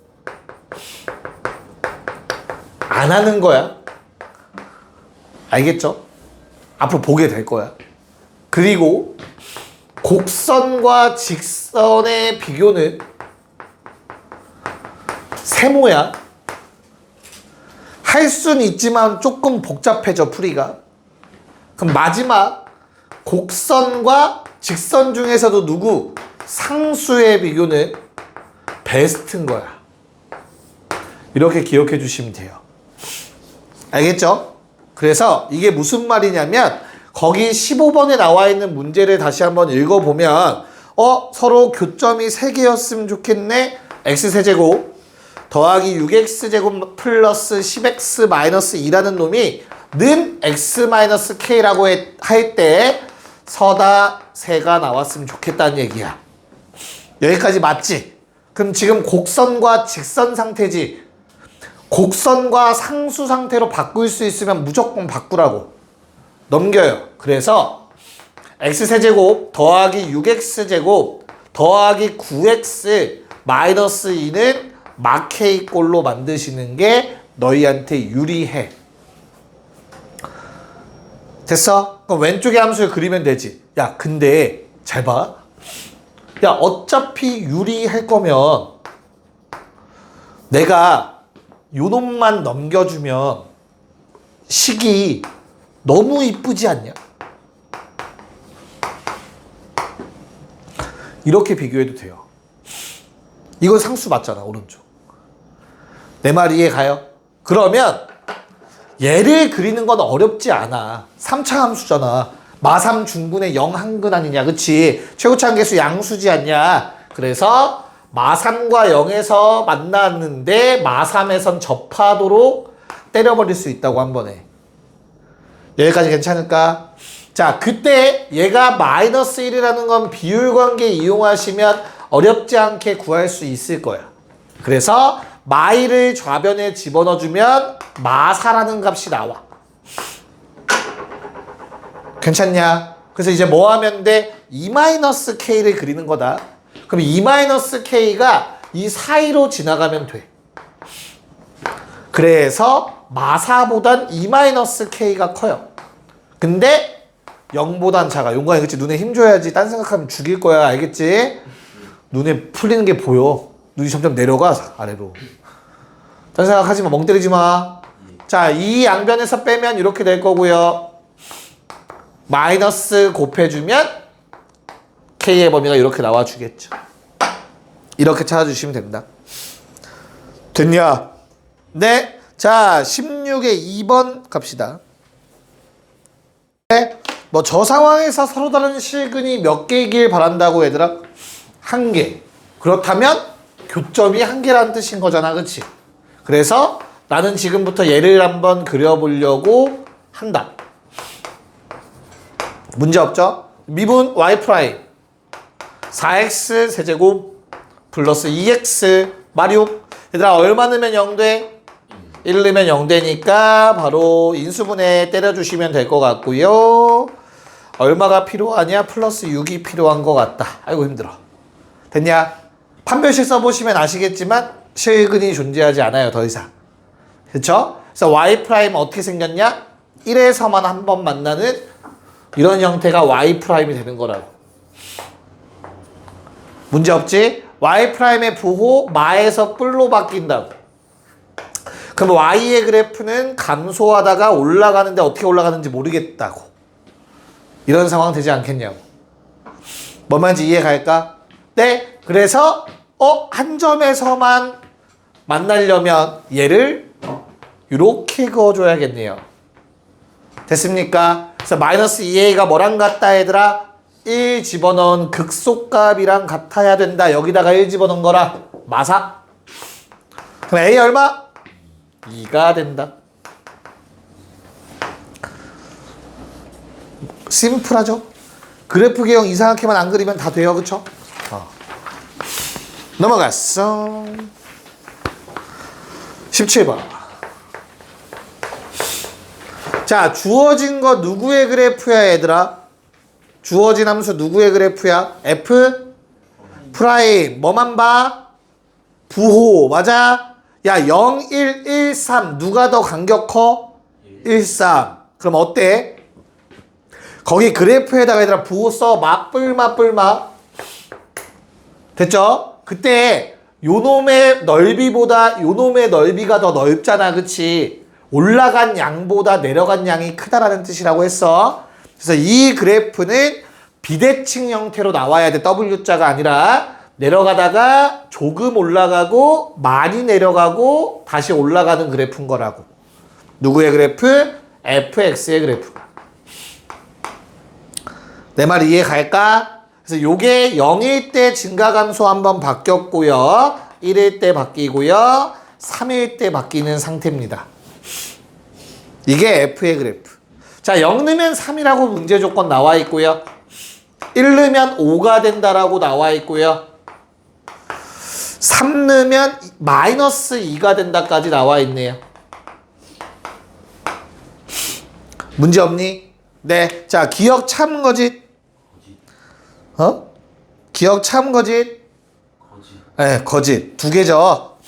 안 하는 거야. 알겠죠? 앞으로 보게 될 거야. 그리고 곡선과 직선의 비교는 세모야. 할 수는 있지만 조금 복잡해져 풀이가. 그럼 마지막 곡선과 직선 중에서도 누구? 상수의 비교는 베스트인 거야. 이렇게 기억해 주시면 돼요. 알겠죠? 그래서 이게 무슨 말이냐면 거기 15번에 나와 있는 문제를 다시 한번 읽어보면 서로 교점이 3개였으면 좋겠네. x세제곱 더하기 6x제곱 플러스 10x 마이너스 2라는 놈이 는 x 마이너스 k라고 할 때 서다 세가 나왔으면 좋겠다는 얘기야. 여기까지 맞지? 그럼 지금 곡선과 직선 상태지. 곡선과 상수 상태로 바꿀 수 있으면 무조건 바꾸라고. 넘겨요. 그래서 x세제곱 더하기 6x제곱 더하기 9x 마이너스 2는 마케이꼴로 만드시는 게 너희한테 유리해. 됐어? 그럼 왼쪽에 함수를 그리면 되지. 야, 근데 잘 봐. 야, 어차피 유리할 거면 내가 요 놈만 넘겨주면 식이 너무 이쁘지 않냐? 이렇게 비교해도 돼요. 이건 상수 맞잖아, 오른쪽. 내 말 이해 가요? 그러면 얘를 그리는 건 어렵지 않아. 3차 함수잖아. 마3 중분의 0 한근 아니냐, 그치? 최고차항계수 양수지 않냐? 그래서 마3과 0에서 만났는데 마3에선 접하도록 때려버릴 수 있다고 한 번에. 여기까지 괜찮을까? 자, 그때 얘가 마이너스 1이라는 건 비율 관계 이용하시면 어렵지 않게 구할 수 있을 거야. 그래서 마이를 좌변에 집어넣어주면 마사라는 값이 나와. 괜찮냐? 그래서 이제 뭐 하면 돼? 2-k를 그리는 거다. 그럼 2-k가 이 사이로 지나가면 돼. 그래서 마사보단 2-k가 커요. 근데 0보단 작아. 용광이 그치? 눈에 힘줘야지. 딴 생각하면 죽일 거야. 알겠지? 눈에 풀리는 게 보여. 눈이 점점 내려가 아래로. 딴 생각하지 마. 멍 때리지 마. 자, 이 양변에서 빼면 이렇게 될 거고요. 마이너스 곱해주면 K의 범위가 이렇게 나와주겠죠. 이렇게 찾아주시면 된다. 됐냐? 네. 자, 16의 2번 갑시다. 네. 뭐 저 상황에서 서로 다른 실근이 몇 개이길 바란다고 얘들아? 1개. 그렇다면 교점이 1개라는 뜻인 거잖아. 그치? 그래서 나는 지금부터 얘를 한번 그려보려고 한다. 문제 없죠? 미분 y 프라임 4x 세제곱 플러스 2x 마육. 얘들아 얼마 넣으면 0 돼? 1 넣으면 0 되니까 바로 인수분해 때려주시면 될 것 같고요. 얼마가 필요하냐? 플러스 6이 필요한 것 같다. 아이고 힘들어. 됐냐? 판별식 써보시면 아시겠지만 실근이 존재하지 않아요. 더 이상. 그쵸? 그래서 y 프라임 어떻게 생겼냐? 1에서만 한 번 만나는 이런 형태가 y 프라임이 되는 거라고. 문제 없지? y 프라임의 부호 마에서 뿔로 바뀐다고. 그럼 y의 그래프는 감소하다가 올라가는데 어떻게 올라가는지 모르겠다고. 이런 상황 되지 않겠냐고. 뭔 말인지 이해 갈까? 네. 그래서 한 점에서만 만나려면 얘를 이렇게 그어줘야겠네요. 됐습니까? 그래서 마이너스 2a가 뭐랑 같다 얘들아? 1 집어넣은 극소값이랑 같아야 된다. 여기다가 1 집어넣은 거라 마사. 그럼 a 얼마? 2가 된다. 심플하죠? 그래프 개형 이상하게만 안 그리면 다 돼요. 그쵸? 넘어갔어. 17번. 자, 주어진 거 누구의 그래프야 얘들아? 주어진 함수 누구의 그래프야? f 프라임 뭐만 봐? 부호 맞아? 야 0, 1, 1, 3 누가 더 간격 커? 1, 3. 그럼 어때? 거기 그래프에다가 얘들아 부호 써. 맞불 됐죠? 그때 요놈의 넓이보다 요놈의 넓이가 더 넓잖아. 그치? 올라간 양보다 내려간 양이 크다라는 뜻이라고 했어. 그래서 이 그래프는 비대칭 형태로 나와야 돼. W자가 아니라 내려가다가 조금 올라가고 많이 내려가고 다시 올라가는 그래프인 거라고. 누구의 그래프? fx의 그래프가. 내 말 이해 갈까? 그래서 요게 0일 때 증가 감소 한번 바뀌었고요. 1일 때 바뀌고요. 3일 때 바뀌는 상태입니다. 이게 f의 그래프. 자, 0 넣으면 3이라고 문제 조건 나와 있고요. 1 넣으면 5가 된다라고 나와 있고요. 3 넣으면 마이너스 2가 된다까지 나와 있네요. 문제 없니? 네. 자, 기억 참 거짓. 기억 참 거짓. 네, 거짓. 두 개죠.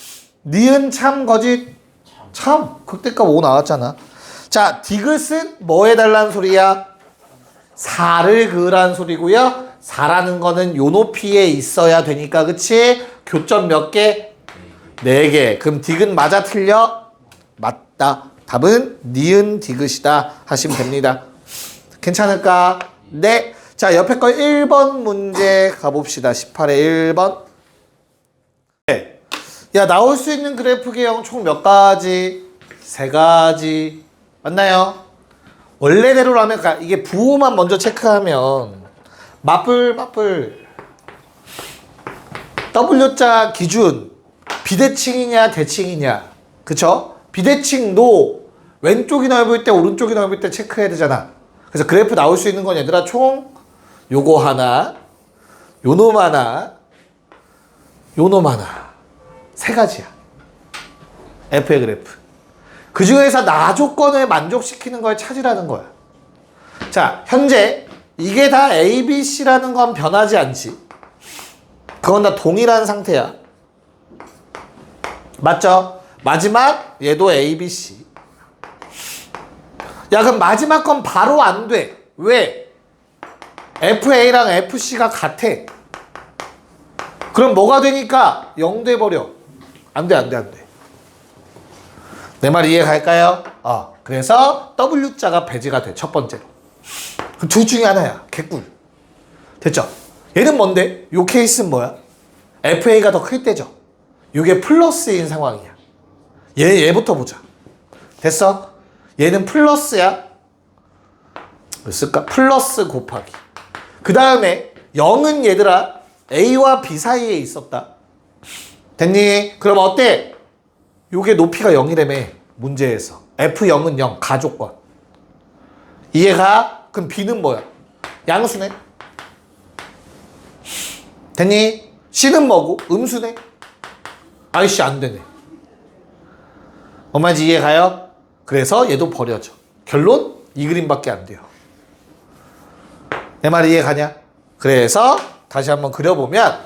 니은 참 거짓. 참. 극대값 5 나왔잖아. 자, 디귿은 뭐 해달라는 소리야? 4를 그으라는 소리고요. 4라는 거는 요 높이에 있어야 되니까 그치? 교점 몇 개? 4개. 그럼 디귿 맞아 틀려? 맞다. 답은 니은 디귿이다 하시면 됩니다. 괜찮을까? 네. 자, 옆에 거 1번 문제 가봅시다. 18의 1번. 네. 야, 나올 수 있는 그래프 개형 총 몇 가지? 3가지. 맞나요? 원래대로라면 이게 부호만 먼저 체크하면 맞불 W자 기준 비대칭이냐 대칭이냐. 그쵸? 비대칭도 왼쪽이 넓을 때 오른쪽이 넓을 때 체크해야 되잖아. 그래서 그래프 나올 수 있는 건 얘들아 총 요거 하나, 요놈 하나, 요놈 하나. 세 가지야. F의 그래프. 그 중에서 나 조건을 만족시키는 걸 찾으라는 거야. 자, 현재 이게 다 A, B, C라는 건 변하지 않지. 그건 다 동일한 상태야. 맞죠? 마지막 얘도 A, B, C. 야, 그럼 마지막 건 바로 안 돼. 왜? FA랑 FC가 같아. 그럼 뭐가 되니까 0 돼버려. 안 돼, 안 돼, 안 돼. 내 말 이해 갈까요? 그래서 W자가 배제가 돼, 첫 번째로. 둘 중에 하나야. 개꿀. 됐죠? 얘는 뭔데? 요 케이스는 뭐야? FA가 더 클 때죠. 요게 플러스인 상황이야. 얘부터 보자. 됐어? 얘는 플러스야. 몇 쓸까? 플러스 곱하기. 그 다음에 0은 얘들아 A와 B 사이에 있었다. 됐니? 그럼 어때? 요게 높이가 0이라며 문제에서. F0은 0 가조건. 이해가? 그럼 B는 뭐야? 양수네. 됐니? C는 뭐고? 음수네. 아이씨 안 되네. 엄마지 이해가요? 그래서 얘도 버려져. 결론? 이 그림밖에 안 돼요. 내 말 이해가냐? 그래서 다시 한번 그려보면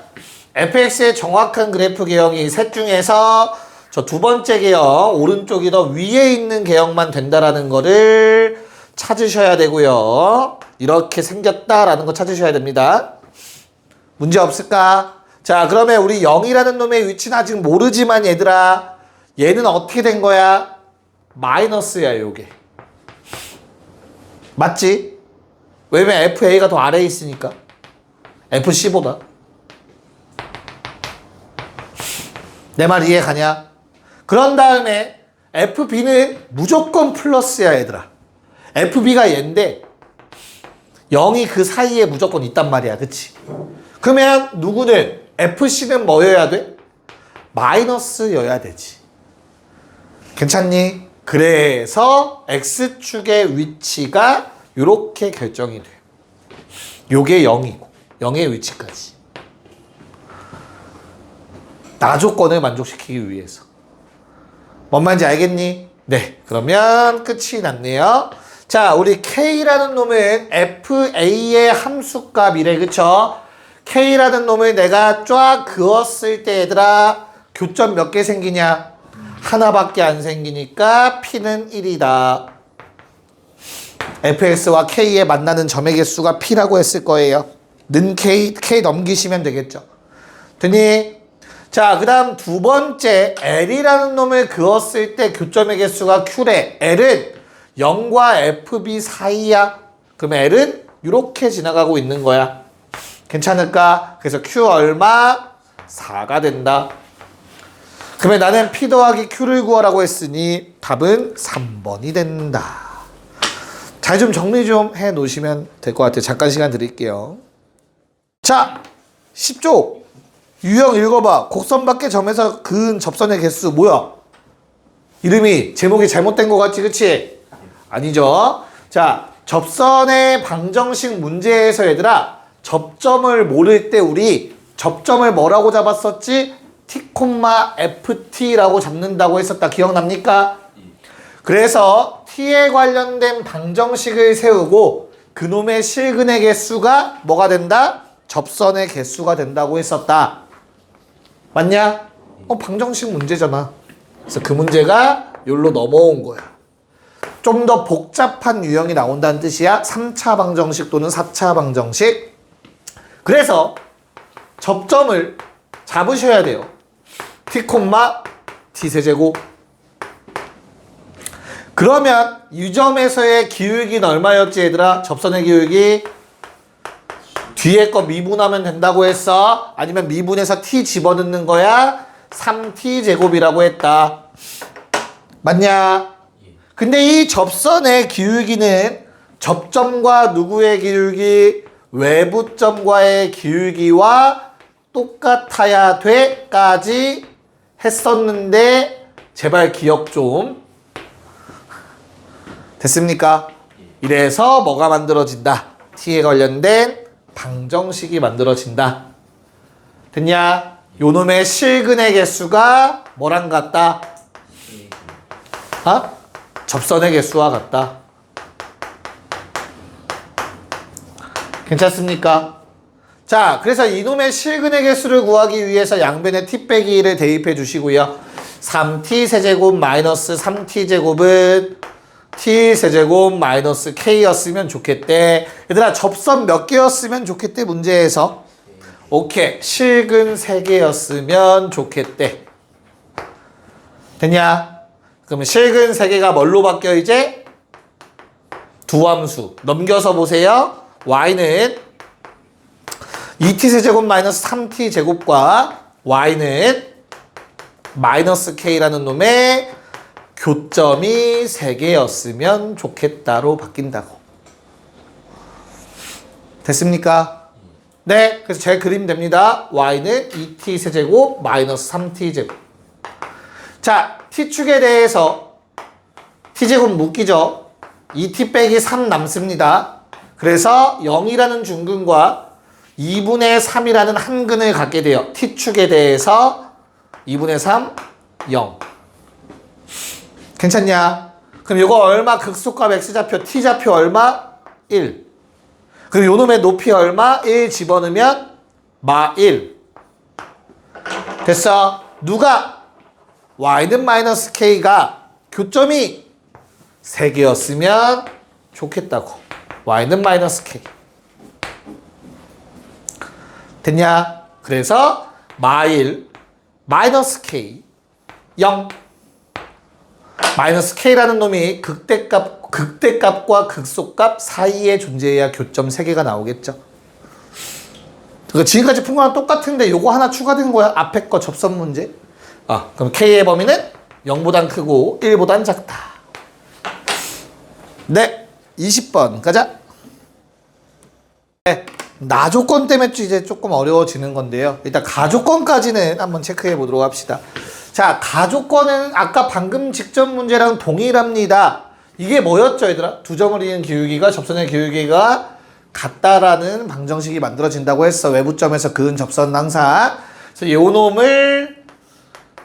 fx의 정확한 그래프 개형이 셋 중에서 저 두 번째 개형 오른쪽이 더 위에 있는 개형만 된다라는 거를 찾으셔야 되고요. 이렇게 생겼다라는 거 찾으셔야 됩니다. 문제 없을까? 자, 그러면 우리 0이라는 놈의 위치는 아직 모르지만 얘들아 얘는 어떻게 된 거야? 마이너스야 요게. 맞지? 왜냐면 FA가 더 아래에 있으니까. FC보다. 내 말 이해 가냐? 그런 다음에 FB는 무조건 플러스야 얘들아. FB가 얘인데 0이 그 사이에 무조건 있단 말이야. 그치? 그러면 누구는 FC는 뭐여야 돼? 마이너스여야 되지. 괜찮니? 그래서 X축의 위치가 이렇게 결정이 돼. 요게 0이고 0의 위치까지. 나 조건을 만족시키기 위해서. 뭔 말인지 알겠니? 네. 그러면 끝이 났네요. 자, 우리 K라는 놈은 FA의 함수값이래. 그쵸? K라는 놈을 내가 쫙 그었을 때 얘들아 교점 몇 개 생기냐? 하나밖에 안 생기니까 P는 1이다. fx와 k에 만나는 점의 개수가 p라고 했을 거예요. 는 k 넘기시면 되겠죠. 되니? 자, 그 다음 두 번째 l이라는 놈을 그었을 때 교점의 개수가 q래. l은 0과 fb 사이야. 그럼 l은 이렇게 지나가고 있는 거야. 괜찮을까? 그래서 q 얼마? 4가 된다. 그러면 나는 p 더하기 q를 구하라고 했으니 답은 3번이 된다. 잘 좀 정리 좀 해 놓으시면 될 것 같아요. 잠깐 시간 드릴게요. 자, 10조. 유형 읽어봐. 곡선 밖의 점에서 그은 접선의 개수 뭐야? 이름이 제목이 잘못된 것 같지, 그치? 아니죠. 자, 접선의 방정식 문제에서 얘들아 접점을 모를 때 우리 접점을 뭐라고 잡았었지? t, ft라고 잡는다고 했었다. 기억납니까? 그래서 t에 관련된 방정식을 세우고 그놈의 실근의 개수가 뭐가 된다? 접선의 개수가 된다고 했었다. 맞냐? 방정식 문제잖아. 그래서 그 문제가 여기로 넘어온 거야. 좀 더 복잡한 유형이 나온다는 뜻이야. 3차 방정식 또는 4차 방정식. 그래서 접점을 잡으셔야 돼요. t, t 세제곱. 그러면 이 점에서의 기울기는 얼마였지 얘들아? 접선의 기울기 뒤에 거 미분하면 된다고 했어? 아니면 미분해서 t 집어넣는 거야? 3t 제곱이라고 했다. 맞냐? 근데 이 접선의 기울기는 접점과 누구의 기울기? 외부점과의 기울기와 똑같아야 돼까지 했었는데 제발 기억 좀. 됐습니까? 이래서 뭐가 만들어진다? t에 관련된 방정식이 만들어진다. 됐냐? 요놈의 실근의 개수가 뭐랑 같다? 아? 접선의 개수와 같다. 괜찮습니까? 자, 그래서 이놈의 실근의 개수를 구하기 위해서 양변에 t 빼기 1을 대입해 주시고요. 3t 세제곱 마이너스 3t 제곱은 t 세제곱 마이너스 k였으면 좋겠대. 얘들아, 접선 몇 개였으면 좋겠대, 문제에서. 오케이, 실근 3개였으면 좋겠대. 됐냐? 그러면 실근 3개가 뭘로 바뀌어 이제? 두 함수. 넘겨서 보세요. y는 2t 세제곱 마이너스 3t 제곱과 y는 마이너스 k라는 놈의 교점이 3개였으면 좋겠다로 바뀐다고. 됐습니까? 네, 그래서 제 그림 됩니다. y는 2t 세제곱 마이너스 3t 제곱. 자, t축에 대해서 t제곱 묶이죠. 2t 빼기 3 남습니다. 그래서 0이라는 중근과 2분의 3이라는 한근을 갖게 돼요. t축에 대해서 2분의 3, 0. 괜찮냐? 그럼 이거 얼마? 극소값 x좌표, t좌표 얼마? 1. 그럼 요놈의 높이 얼마? 1 집어넣으면 마 1. 됐어. 누가? y는 마이너스 k가 교점이 3개였으면 좋겠다고. y는 마이너스 k. 됐냐? 그래서 마 1, 마이너스 k, 0. 마이너스 k라는 놈이 극대값과 극소값 사이에 존재해야 교점 3개가 나오겠죠. 지금까지 푼 거랑 똑같은데 요거 하나 추가된 거야. 앞에 거 접선 문제. 그럼 k의 범위는 0보단 크고 1보단 작다. 네, 20번 가자. 네, 나조건 때문에 이제 조금 어려워지는 건데요. 일단 가조건까지는 한번 체크해 보도록 합시다. 자, 가조건은 아까 방금 직전 문제랑 동일합니다. 이게 뭐였죠, 얘들아? 두 점을 이은 기울기가 접선의 기울기가 같다라는 방정식이 만들어진다고 했어. 외부점에서 그은 접선은 항상. 그래서 요 놈을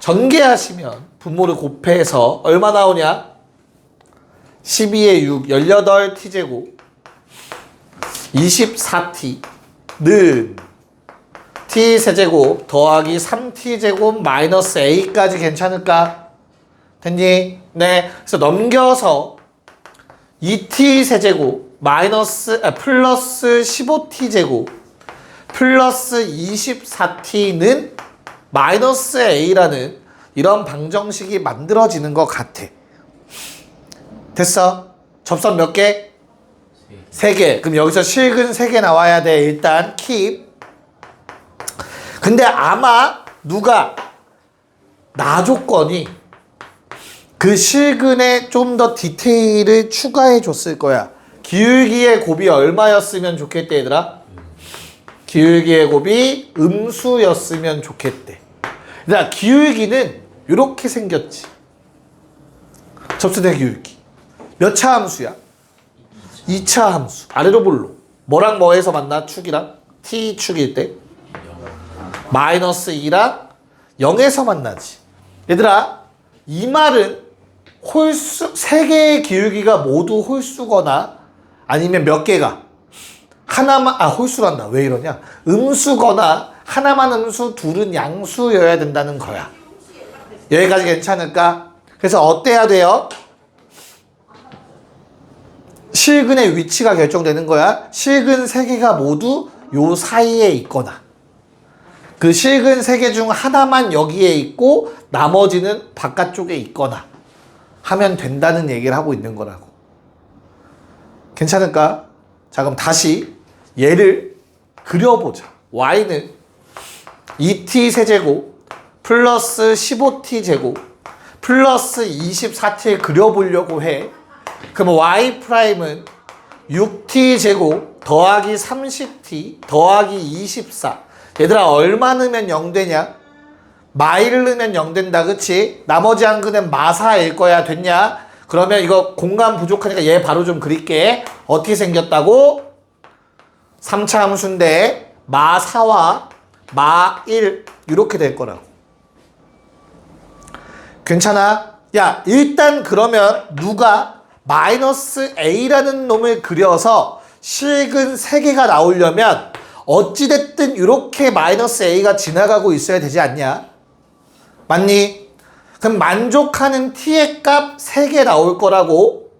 전개하시면 분모를 곱해서 얼마 나오냐? 12의 6, 18t제곱 24t는 t세제곱 더하기 3t제곱 마이너스 a까지 괜찮을까? 됐니? 네. 그래서 넘겨서 2t세제곱 플러스 15t제곱 플러스 24t는 마이너스 a라는 이런 방정식이 만들어지는 것 같아. 됐어? 접선 몇 개? 3개. 그럼 여기서 실근 3개 나와야 돼. 일단 keep. 근데 아마 누가 나조건이 그 실근에 좀 더 디테일을 추가해 줬을 거야. 기울기의 곱이 얼마였으면 좋겠대, 얘들아? 기울기의 곱이 음수였으면 좋겠대. 얘들아, 기울기는 이렇게 생겼지. 접선의 기울기. 몇 차 함수야? 2차 함수. 아래로 볼로. 뭐랑 뭐에서 만나? 축이랑? t축일 때? 마이너스 2랑 0에서 만나지. 얘들아, 이 말은 홀수, 3개의 기울기가 모두 홀수거나 아니면 몇 개가 하나만, 홀수란다. 왜 이러냐? 음수거나 하나만 음수, 둘은 양수여야 된다는 거야. 여기까지 괜찮을까? 그래서 어때야 돼요? 실근의 위치가 결정되는 거야. 실근 3개가 모두 요 사이에 있거나 그 실근 3개 중 하나만 여기에 있고 나머지는 바깥쪽에 있거나 하면 된다는 얘기를 하고 있는 거라고. 괜찮을까? 자, 그럼 다시 얘를 그려보자. y는 2t 세제곱 플러스 15t 제곱 플러스 24t를 그려보려고 해. 그럼 y 프라임은 6t 제곱 더하기 30t 더하기 24. 얘들아, 얼마 넣으면 0 되냐? 마 1을 넣으면 0 된다. 그치? 나머지 한 근은 마 4일 거야. 됐냐? 그러면 이거 공간 부족하니까 얘 바로 좀 그릴게. 어떻게 생겼다고? 3차 함수인데 마 4와 마 1 이렇게 될 거라고. 괜찮아? 야, 일단 그러면 누가 마이너스 a라는 놈을 그려서 실근 3개가 나오려면 어찌됐든 이렇게 마이너스 a가 지나가고 있어야 되지 않냐? 맞니? 그럼 만족하는 t의 값 3개 나올 거라고.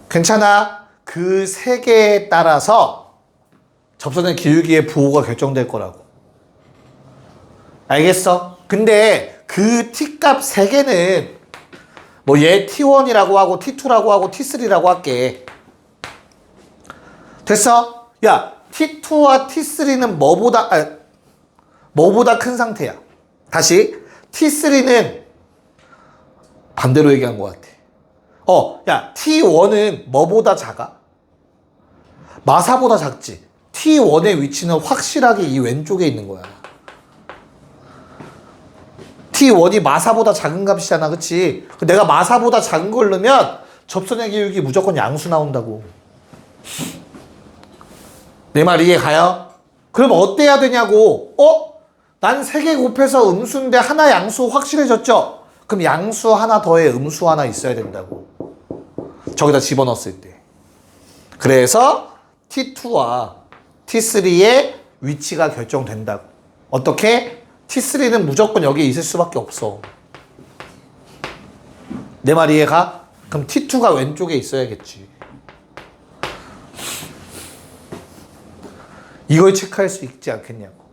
괜찮아? 그 3개에 따라서 접선의 기울기의 부호가 결정될 거라고. 알겠어? 근데 그 t값 3개는 뭐 얘 t1이라고 하고 t2라고 하고 t3라고 할게. 됐어? 야, t2와 t3는 뭐보다 큰 상태야. 다시 t3는 반대로 얘기한 것 같아. 야, t1은 뭐보다 작아? 마사보다 작지. t1의 위치는 확실하게 이 왼쪽에 있는 거야. t1이 마사보다 작은 값이잖아, 그치? 내가 마사보다 작은 걸 넣으면 접선의 기울기 무조건 양수 나온다고. 내 말 이해 가요? 그럼 어때야 되냐고. 난 3개 곱해서 음수인데 하나 양수 확실해졌죠? 그럼 양수 하나 더해 음수 하나 있어야 된다고. 저기다 집어넣었을 때. 그래서 t2와 t3의 위치가 결정된다고. 어떻게? t3는 무조건 여기에 있을 수밖에 없어. 내 말 이해가? 그럼 t2가 왼쪽에 있어야겠지. 이걸 체크할 수 있지 않겠냐고.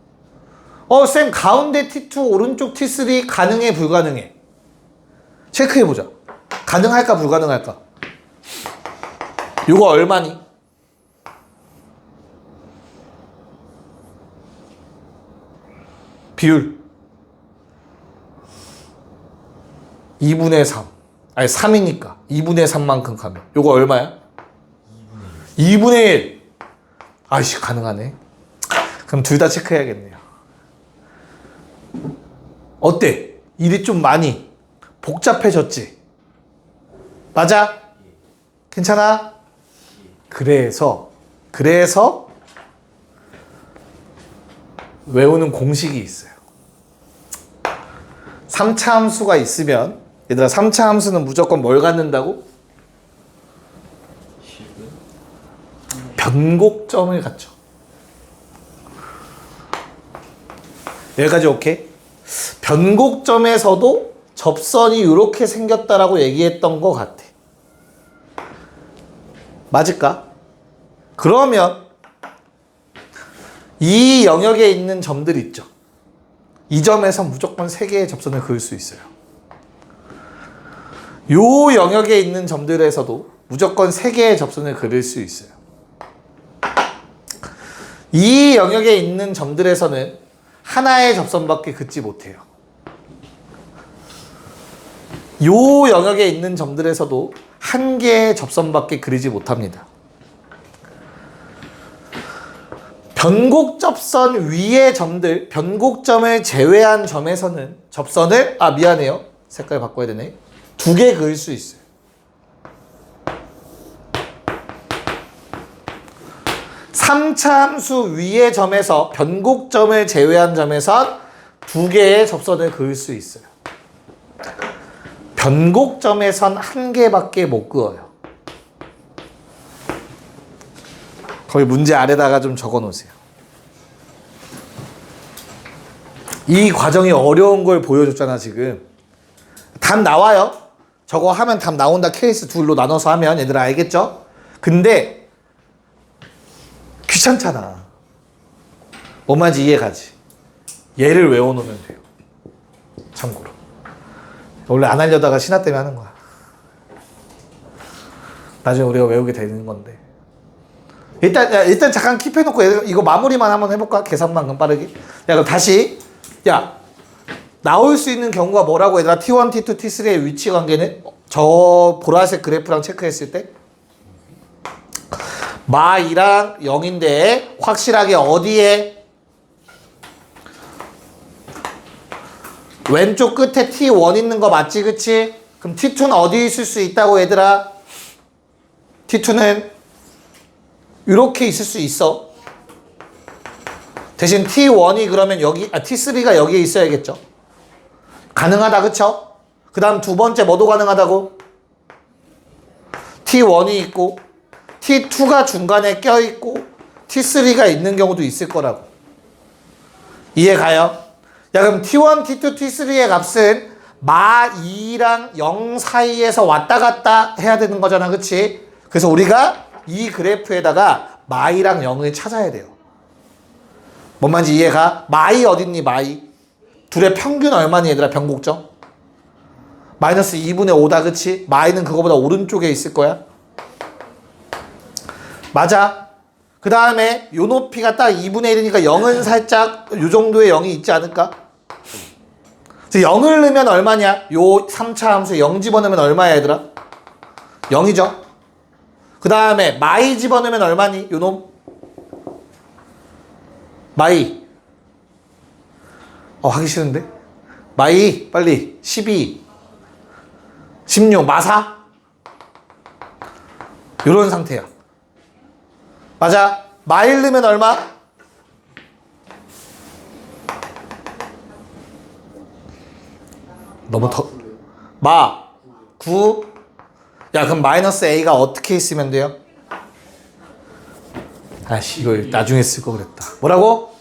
쌤, 가운데 t2 오른쪽 t3 가능해 불가능해? 체크해보자. 가능할까 불가능할까? 이거 얼마니? 비율 2분의 3. 아니 3이니까 2분의 3만큼 가면 요거 얼마야? 2분의 1. 아이씨, 가능하네. 그럼 둘 다 체크해야겠네요. 어때? 일이 좀 많이 복잡해졌지? 맞아? 괜찮아? 그래서 외우는 공식이 있어요. 3차 함수가 있으면, 얘들아, 3차 함수는 무조건 뭘 갖는다고? 변곡점을 갖죠. 여기까지 오케이? 변곡점에서도 접선이 이렇게 생겼다라고 얘기했던 것 같아. 맞을까? 그러면 이 영역에 있는 점들 있죠. 이 점에서 무조건 3개의 접선을 그을 수 있어요. 요 영역에 있는 점들에서도 무조건 3개의 접선을 그릴 수 있어요. 이 영역에 있는 점들에서는 하나의 접선밖에 긋지 못해요. 요 영역에 있는 점들에서도 한 개의 접선밖에 그리지 못합니다. 변곡접선 위의 점들, 변곡점을 제외한 점에서는 접선을, 미안해요. 색깔 바꿔야 되네. 2개 그릴 수 있어요. 삼차 함수 위의 점에서 변곡점을 제외한 점에선 2개의 접선을 그을 수 있어요. 변곡점에선 1개밖에 못 그어요. 거기 문제 아래다가 좀 적어 놓으세요. 이 과정이 어려운 걸 보여줬잖아, 지금. 답 나와요. 저거 하면 답 나온다. 케이스 둘로 나눠서 하면 얘들아 알겠죠? 근데 귀찮잖아. 뭔 말인지 이해가지? 얘를 외워놓으면 돼요. 참고로. 원래 안 하려다가 신화 때문에 하는 거야. 나중에 우리가 외우게 되는 건데. 일단 잠깐 킵해놓고 이거 마무리만 한번 해볼까? 계산만큼 빠르게. 야, 그럼 다시. 야, 나올 수 있는 경우가 뭐라고 얘들아? T1, T2, T3의 위치 관계는 저 보라색 그래프랑 체크했을 때 마2랑 0인데 확실하게 어디에? 왼쪽 끝에 T1 있는 거 맞지? 그치? 그럼 T2는 어디 있을 수 있다고 얘들아? T2는 이렇게 있을 수 있어. 대신 T1이 그러면 여기, T3가 여기에 있어야겠죠. 가능하다, 그쵸? 그 다음 두 번째 뭐도 가능하다고? T1이 있고, T2가 중간에 껴있고, T3가 있는 경우도 있을 거라고. 이해 가요? 야, 그럼 T1, T2, T3의 값은 마 2랑 0 사이에서 왔다 갔다 해야 되는 거잖아, 그치? 그래서 우리가 이 그래프에다가 마이랑 0을 찾아야 돼요. 뭔 말인지 이해가? 마이 어딨니, 마이? 둘의 평균 얼마니, 얘들아, 변곡점? 마이너스 2분의 5다, 그치? 마이는 그거보다 오른쪽에 있을 거야. 맞아. 그 다음에 요 높이가 딱 2분의 1이니까 0은 살짝 요 정도의 0이 있지 않을까? 그래서 0을 넣으면 얼마냐? 요 3차 함수에 0 집어넣으면 얼마야, 얘들아? 0이죠. 그 다음에 마이 집어넣으면 얼마니? 요 놈? 마이. 하기 싫은데? 마이 빨리 12 16 마사 요런 상태야. 맞아. 마일 넣으면 얼마? 너무 마 9. 야, 그럼 마이너스 A가 어떻게 있으면 돼요? 아씨, 이걸 나중에 쓸 거 그랬다. 뭐라고?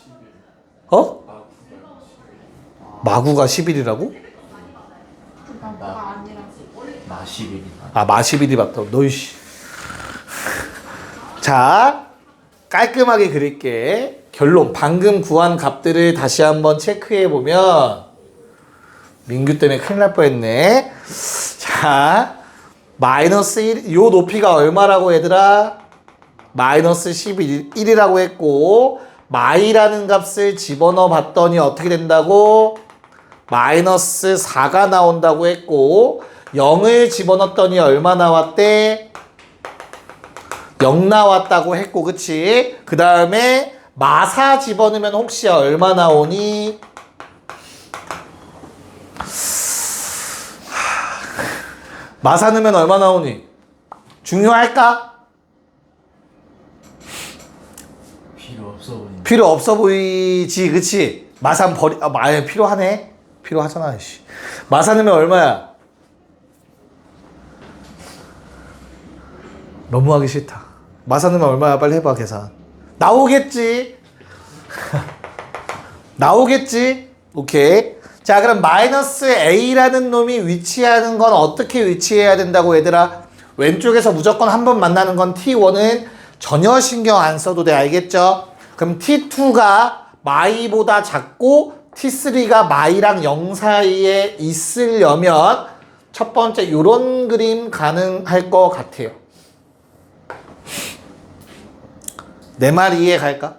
마구가 11이라고? 마 11이. 마 11이 맞다. 너이씨. 자, 깔끔하게 그릴게. 결론. 방금 구한 값들을 다시 한번 체크해 보면 민규 때문에 큰일 날 뻔했네. 자, 마이너스 1, 요 높이가 얼마라고 얘들아? 마이너스 11이라고 했고, 마이라는 값을 집어넣어 봤더니 어떻게 된다고? 마이너스 4가 나온다고 했고, 0을 집어넣었더니 얼마 나왔대? 0 나왔다고 했고, 그치? 그 다음에 마사 집어넣으면 혹시 얼마 나오니? 마사 넣으면 얼마 나오니? 중요할까? 필요 없어 보이지, 그치? 마산 필요하네? 필요하잖아, 씨. 마사 넣으면 얼마야? 너무 하기 싫다. 마사 넣으면 얼마야? 빨리 해봐, 계산. 나오겠지? 나오겠지? 오케이. 자, 그럼 마이너스 A라는 놈이 위치하는 건 어떻게 위치해야 된다고, 얘들아? 왼쪽에서 무조건 한 번 만나는 건 T1은 전혀 신경 안 써도 돼, 알겠죠? 그럼 T2가 마이보다 작고 T3가 마이랑 0 사이에 있으려면 첫 번째 요런 그림 가능할 것 같아요. 내 말 이해 갈까?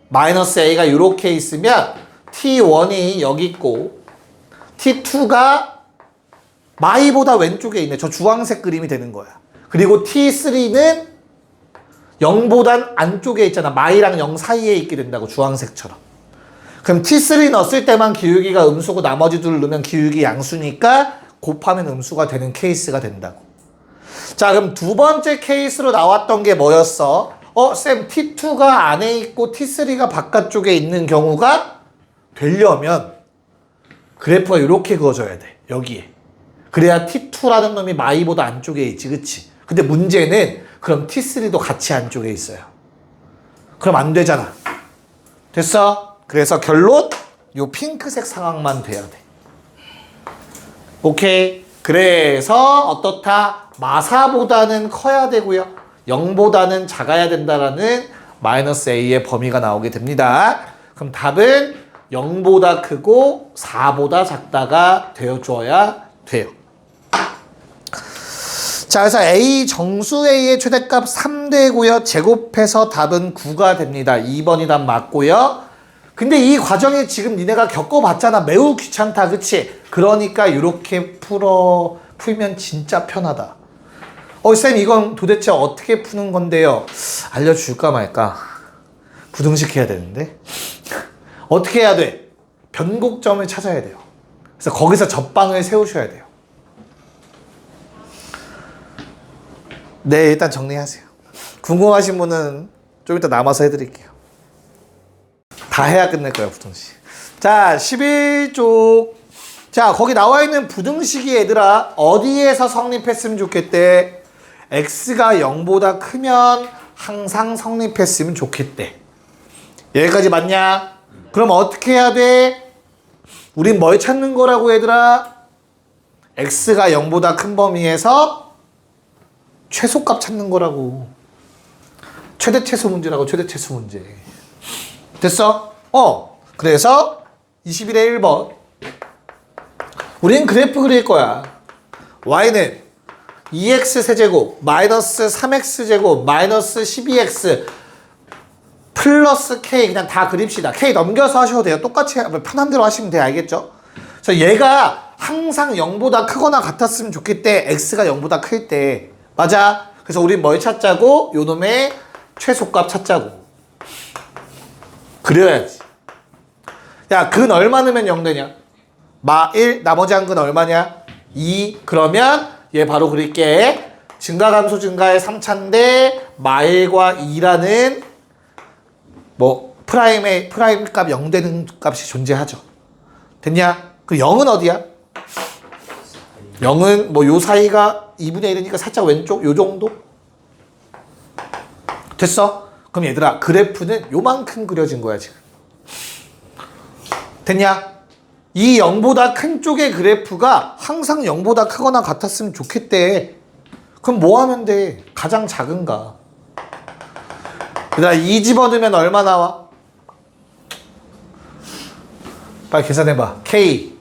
마이너스 A가 이렇게 있으면 T1이 여기 있고 T2가 마이보다 왼쪽에 있네. 저 주황색 그림이 되는 거야. 그리고 T3는 0보단 안쪽에 있잖아. 마이랑 0 사이에 있게 된다고, 주황색처럼. 그럼 T3 넣었을 때만 기울기가 음수고 나머지 둘 넣으면 기울기 양수니까 곱하면 음수가 되는 케이스가 된다고. 자, 그럼 두 번째 케이스로 나왔던 게 뭐였어? 쌤, T2가 안에 있고 T3가 바깥쪽에 있는 경우가 되려면 그래프가 이렇게 그어져야 돼. 여기에. 그래야 T2라는 놈이 마이보다 안쪽에 있지, 그치? 근데 문제는 그럼 T3도 같이 안쪽에 있어요. 그럼 안 되잖아. 됐어? 그래서 결론, 요 핑크색 상황만 돼야 돼. 오케이. 그래서 어떻다? 마사보다는 커야 되고요. 0보다는 작아야 된다라는 마이너스 A의 범위가 나오게 됩니다. 그럼 답은 0보다 크고 4보다 작다가 되어줘야 돼요. 자, 그래서 A 정수 A의 최대값 3되고요. 제곱해서 답은 9가 됩니다. 2번이 답 맞고요. 근데 이 과정에 지금 니네가 겪어봤잖아. 매우 귀찮다, 그치? 그러니까 이렇게 풀면 진짜 편하다. 쌤, 이건 도대체 어떻게 푸는 건데요? 알려줄까 말까? 부등식 해야 되는데. 어떻게 해야 돼? 변곡점을 찾아야 돼요. 그래서 거기서 접방을 세우셔야 돼요. 네, 일단 정리하세요. 궁금하신 분은 좀 이따 남아서 해드릴게요. 다 해야 끝낼 거야, 부등식. 자, 11쪽. 자, 거기 나와 있는 부등식이 얘들아, 어디에서 성립했으면 좋겠대? x가 0보다 크면 항상 성립했으면 좋겠대. 여기까지 맞냐? 그럼 어떻게 해야 돼? 우린 뭘 찾는 거라고 얘들아? x가 0보다 큰 범위에서 최소값 찾는 거라고. 최대 최소 문제라고, 최대 최소 문제. 됐어? 그래서 21의 1번. 우린 그래프 그릴 거야. y는 2x 세제곱 마이너스 3x 제곱 마이너스 12x 플러스 k 그냥 다 그립시다. k 넘겨서 하셔도 돼요. 똑같이 편한 대로 하시면 돼요. 알겠죠? 그래서 얘가 항상 0보다 크거나 같았으면 좋겠대. x가 0보다 클 때. 맞아. 그래서 우린 뭘 찾자고? 요놈의 최소값 찾자고. 그려야지. 야, 근 얼마 넣으면 0 되냐? 마 1, 나머지 한 근 얼마냐? 2. 그러면 얘 바로 그릴게. 증가감소 증가의 3차인데 마 1과 2라는 뭐 프라임 값 0 되는 값이 존재하죠. 됐냐? 그 0은 어디야? 0은 뭐 요 사이가 2분의 1이니까 살짝 왼쪽 요 정도? 됐어? 그럼 얘들아 그래프는 요만큼 그려진 거야 지금. 됐냐? 이 0보다 큰 쪽의 그래프가 항상 0보다 크거나 같았으면 좋겠대. 그럼 뭐 하면 돼? 가장 작은가? 얘들아 2 집어넣으면 얼마 나와? 빨리 계산해봐. K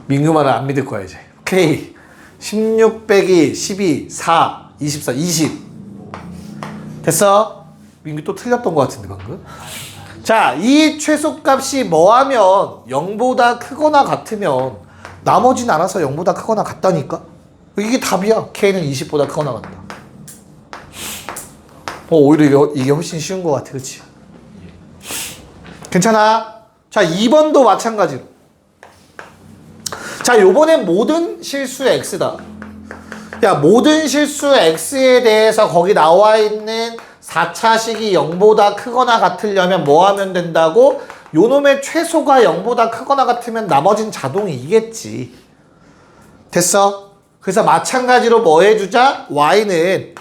민규 말은 안 믿을 거야 이제. K 16 빼기 12 4 24 20 됐어? 민규 또 틀렸던 것 같은데 방금. 자, 이 최소값이 뭐하면 0보다 크거나 같으면 나머지는 알아서 0보다 크거나 같다니까? 이게 답이야. K는 20보다 크거나 같다. 오히려 이게 훨씬 쉬운 것 같아. 그치? 괜찮아? 자, 2번도 마찬가지로. 자, 요번엔 모든 실수의 x다. 야, 모든 실수의 x에 대해서 거기 나와 있는 4차식이 0보다 크거나 같으려면 뭐 하면 된다고? 요놈의 최소가 0보다 크거나 같으면 나머진 자동이 이겠지. 됐어? 그래서 마찬가지로 뭐 해주자? y는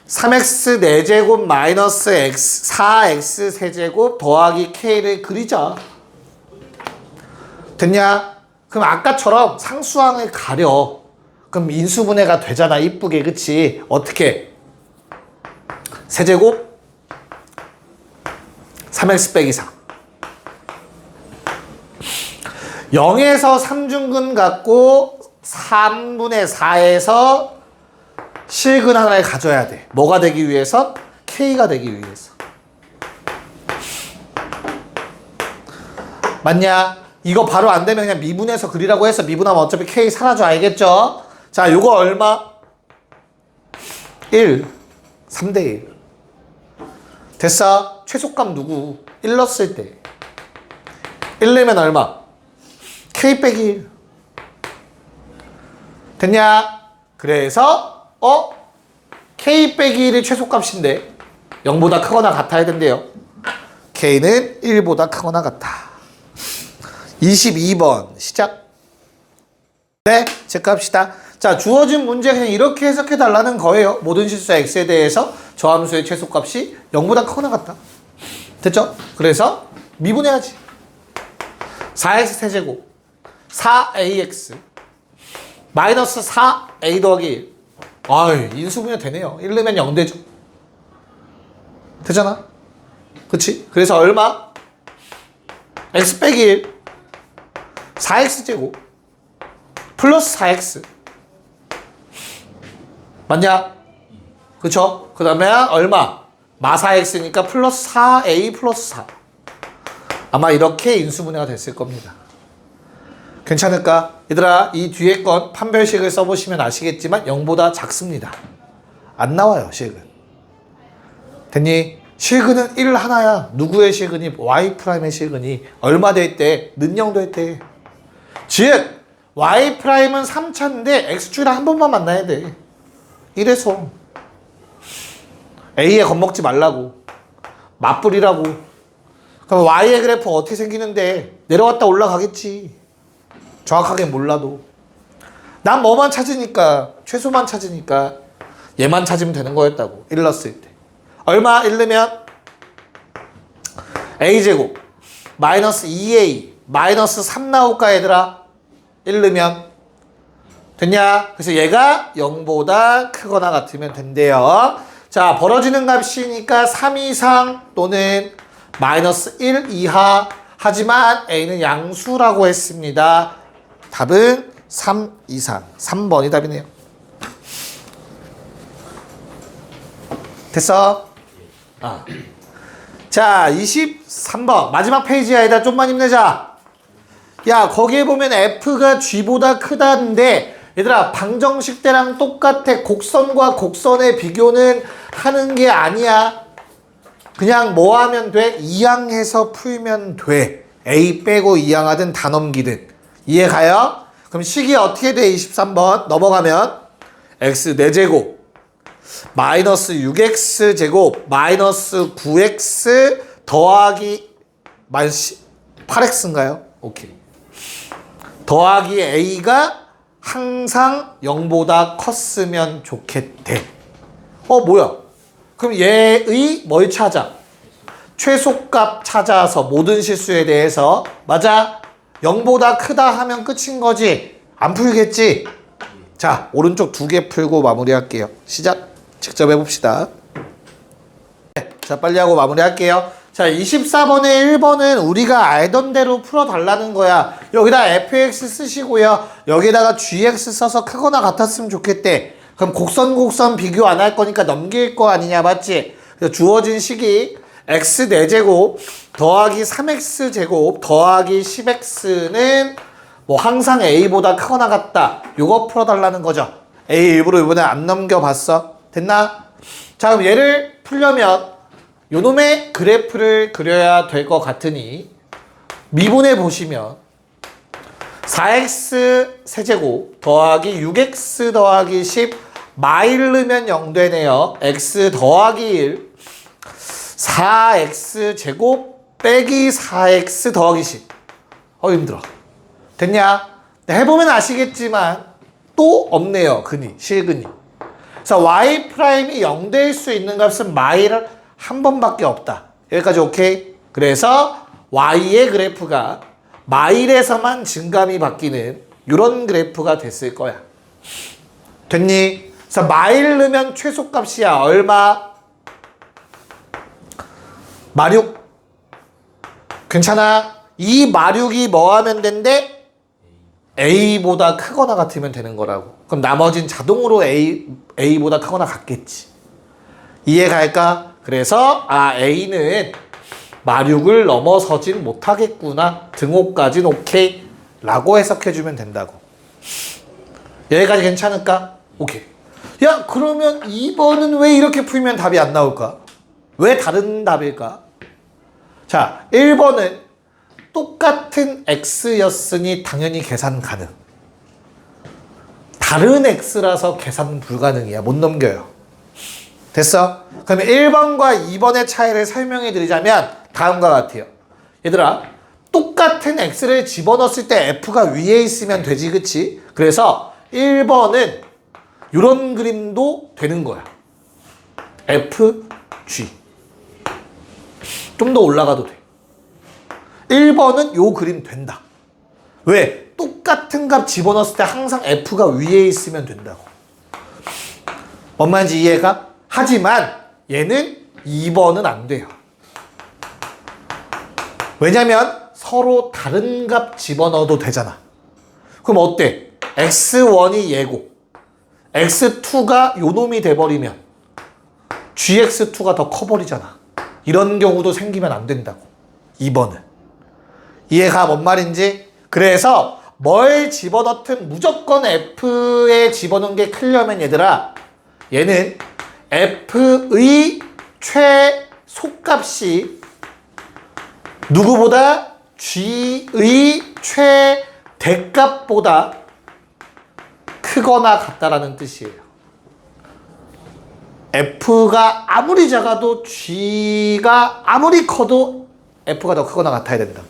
3x 4제곱 마이너스 x 4x 세제곱 더하기 k를 그리자. 됐냐? 그럼 아까처럼 상수항을 가려. 그럼 인수분해가 되잖아. 이쁘게. 그치? 어떻게? 세제곱 3x 빼기 4 0에서 3중근 갖고 3분의 4에서 실근 하나를 가져야 돼. 뭐가 되기 위해서? K가 되기 위해서. 맞냐? 이거 바로 안 되면 그냥 미분해서 그리라고 해서 미분하면 어차피 K 사라져. 알겠죠? 자, 요거 얼마? 1 3대 1 됐어? 최소값 누구? 1 넣었을 때 1 내면 얼마? K 빼기 1 됐냐? 그래서 K 빼기 1이 최소값인데 0보다 크거나 같아야 된대요. K는 1보다 크거나 같아. 22번 시작. 네, 체크합시다. 자, 주어진 문제 그냥 이렇게 해석해 달라는 거예요. 모든 실수 x에 대해서 저함수의 최소값이 0보다 크거나 같다. 됐죠? 그래서 미분해야지. 4x 세제곱 4ax 마이너스 4a 더하기 1. 아유, 인수분해 되네요. 1 넣으면 0 되죠. 되잖아? 그치? 그래서 얼마? x 빼기 1 4x 제곱 플러스 4x 맞냐? 그쵸? 그 다음에 얼마? 마4x니까 플러스 4a 플러스 4 아마 이렇게 인수분해가 됐을 겁니다. 괜찮을까? 얘들아 이 뒤에 건 판별식을 써보시면 아시겠지만 0보다 작습니다. 안 나와요 실근. 됐니? 실근은 1 하나야. 누구의 실근이? Y'의 실근이 얼마 될 때? 는0 될 때. 즉 Y'은 3차인데 X축이랑 한 번만 만나야 돼. 이래서 A에 겁먹지 말라고. 맞불이라고. 그럼 Y의 그래프 어떻게 생기는데 내려갔다 올라가겠지. 정확하게 몰라도. 난 뭐만 찾으니까 최소만 찾으니까 얘만 찾으면 되는 거였다고. 1 넣었을 때. 얼마 1 넣으면 A제곱 마이너스 2A 마이너스 3 나올까 얘들아? 1 넣으면 됐냐? 그래서 얘가 0보다 크거나 같으면 된대요. 자, 벌어지는 값이니까 3 이상 또는 마이너스 1 이하. 하지만 A는 양수라고 했습니다. 답은 3 이상. 3번이 답이네요. 됐어? 자, 23번 마지막 페이지야. 얘들아 좀만 힘내자. 야, 거기에 보면 F가 G보다 크다는데 얘들아 방정식대랑 똑같아. 곡선과 곡선의 비교는 하는 게 아니야. 그냥 뭐 하면 돼? 이항해서 풀면 돼. A 빼고 이항하든 다 넘기든. 이해 가요? 그럼 식이 어떻게 돼? 23번 넘어가면 x 4제곱 마이너스 6x 제곱 마이너스 9x 더하기 마이너스 8x인가요? 오케이. 더하기 a가 항상 0보다 컸으면 좋겠대. 뭐야? 그럼 얘의 뭘 찾아? 최소값 찾아서 모든 실수에 대해서. 맞아? 0보다 크다 하면 끝인 거지. 안 풀겠지? 자, 오른쪽 2개 풀고 마무리할게요. 시작. 직접 해봅시다. 자, 빨리 하고 마무리할게요. 자, 24번에 1번은 우리가 알던 대로 풀어달라는 거야. 여기다 fx 쓰시고요. 여기다가 gx 써서 크거나 같았으면 좋겠대. 그럼 곡선 비교 안 할 거니까 넘길 거 아니냐, 맞지? 그래서 주어진 식이 x 4제곱 더하기 3x 제곱 더하기 10x는 뭐 항상 a보다 크거나 같다. 요거 풀어달라는 거죠. a 일부러 이번에 안 넘겨봤어. 됐나? 자, 그럼 얘를 풀려면 요놈의 그래프를 그려야 될 것 같으니 미분해 보시면 4x 세제곱 더하기 6x 더하기 10 마일 넣으면 0 되네요. x 더하기 1 4x 제곱 빼기 4x 더하기 10. 힘들어. 됐냐? 해보면 아시겠지만 또 없네요. 실근이. 그래서 y''이 0 될 수 있는 값은 마일을 한 번밖에 없다. 여기까지 오케이? 그래서 y의 그래프가 마일에서만 증감이 바뀌는 이런 그래프가 됐을 거야. 됐니? 그래서 마일 넣으면 최소값이야. 얼마? 마륙. 괜찮아? 이 마륙이 뭐 하면 된대? A보다 크거나 같으면 되는 거라고. 그럼 나머진 자동으로 A보다 크거나 같겠지. 이해 갈까? 그래서 A는 마륙을 넘어서진 못하겠구나. 등호까진 오케이 라고 해석해주면 된다고. 여기까지 괜찮을까? 오케이. 야, 그러면 2번은 왜 이렇게 풀면 답이 안 나올까? 왜 다른 답일까? 자, 1번은 똑같은 x였으니 당연히 계산 가능. 다른 x라서 계산 불가능이야. 못 넘겨요. 됐어? 그러면 1번과 2번의 차이를 설명해 드리자면 다음과 같아요. 얘들아, 똑같은 x를 집어넣었을 때 f가 위에 있으면 되지, 그치? 그래서 1번은 이런 그림도 되는 거야. f, g. 좀 더 올라가도 돼. 1번은 요 그림 된다. 왜? 똑같은 값 집어넣었을 때 항상 f가 위에 있으면 된다고. 뭔 말인지 이해가? 하지만 얘는 2번은 안 돼요. 왜냐면 서로 다른 값 집어넣어도 되잖아. 그럼 어때? x1이 얘고 x2가 요 놈이 돼버리면 gx2가 더 커버리잖아. 이런 경우도 생기면 안 된다고. 2번은. 이해가 뭔 말인지? 그래서 뭘 집어넣든 무조건 f에 집어넣은 게 크려면 얘들아, 얘는 f의 최소값이 누구보다 g의 최대값보다 크거나 같다라는 뜻이에요. F가 아무리 작아도 G가 아무리 커도 F가 더 크거나 같아야 된다.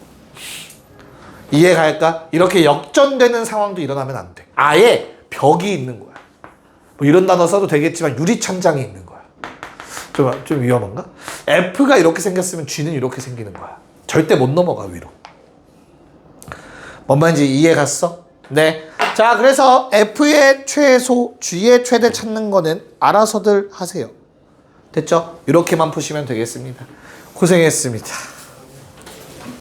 이해갈까? 이렇게 역전되는 상황도 일어나면 안 돼. 아예 벽이 있는 거야. 뭐 이런 단어 써도 되겠지만 유리천장이 있는 거야. 좀 위험한가? F가 이렇게 생겼으면 G는 이렇게 생기는 거야. 절대 못 넘어가 위로. 뭔 말인지 이해 갔어? 네. 자, 그래서 F의 최소, G의 최대 찾는 거는 알아서들 하세요. 됐죠? 이렇게만 푸시면 되겠습니다. 고생했습니다.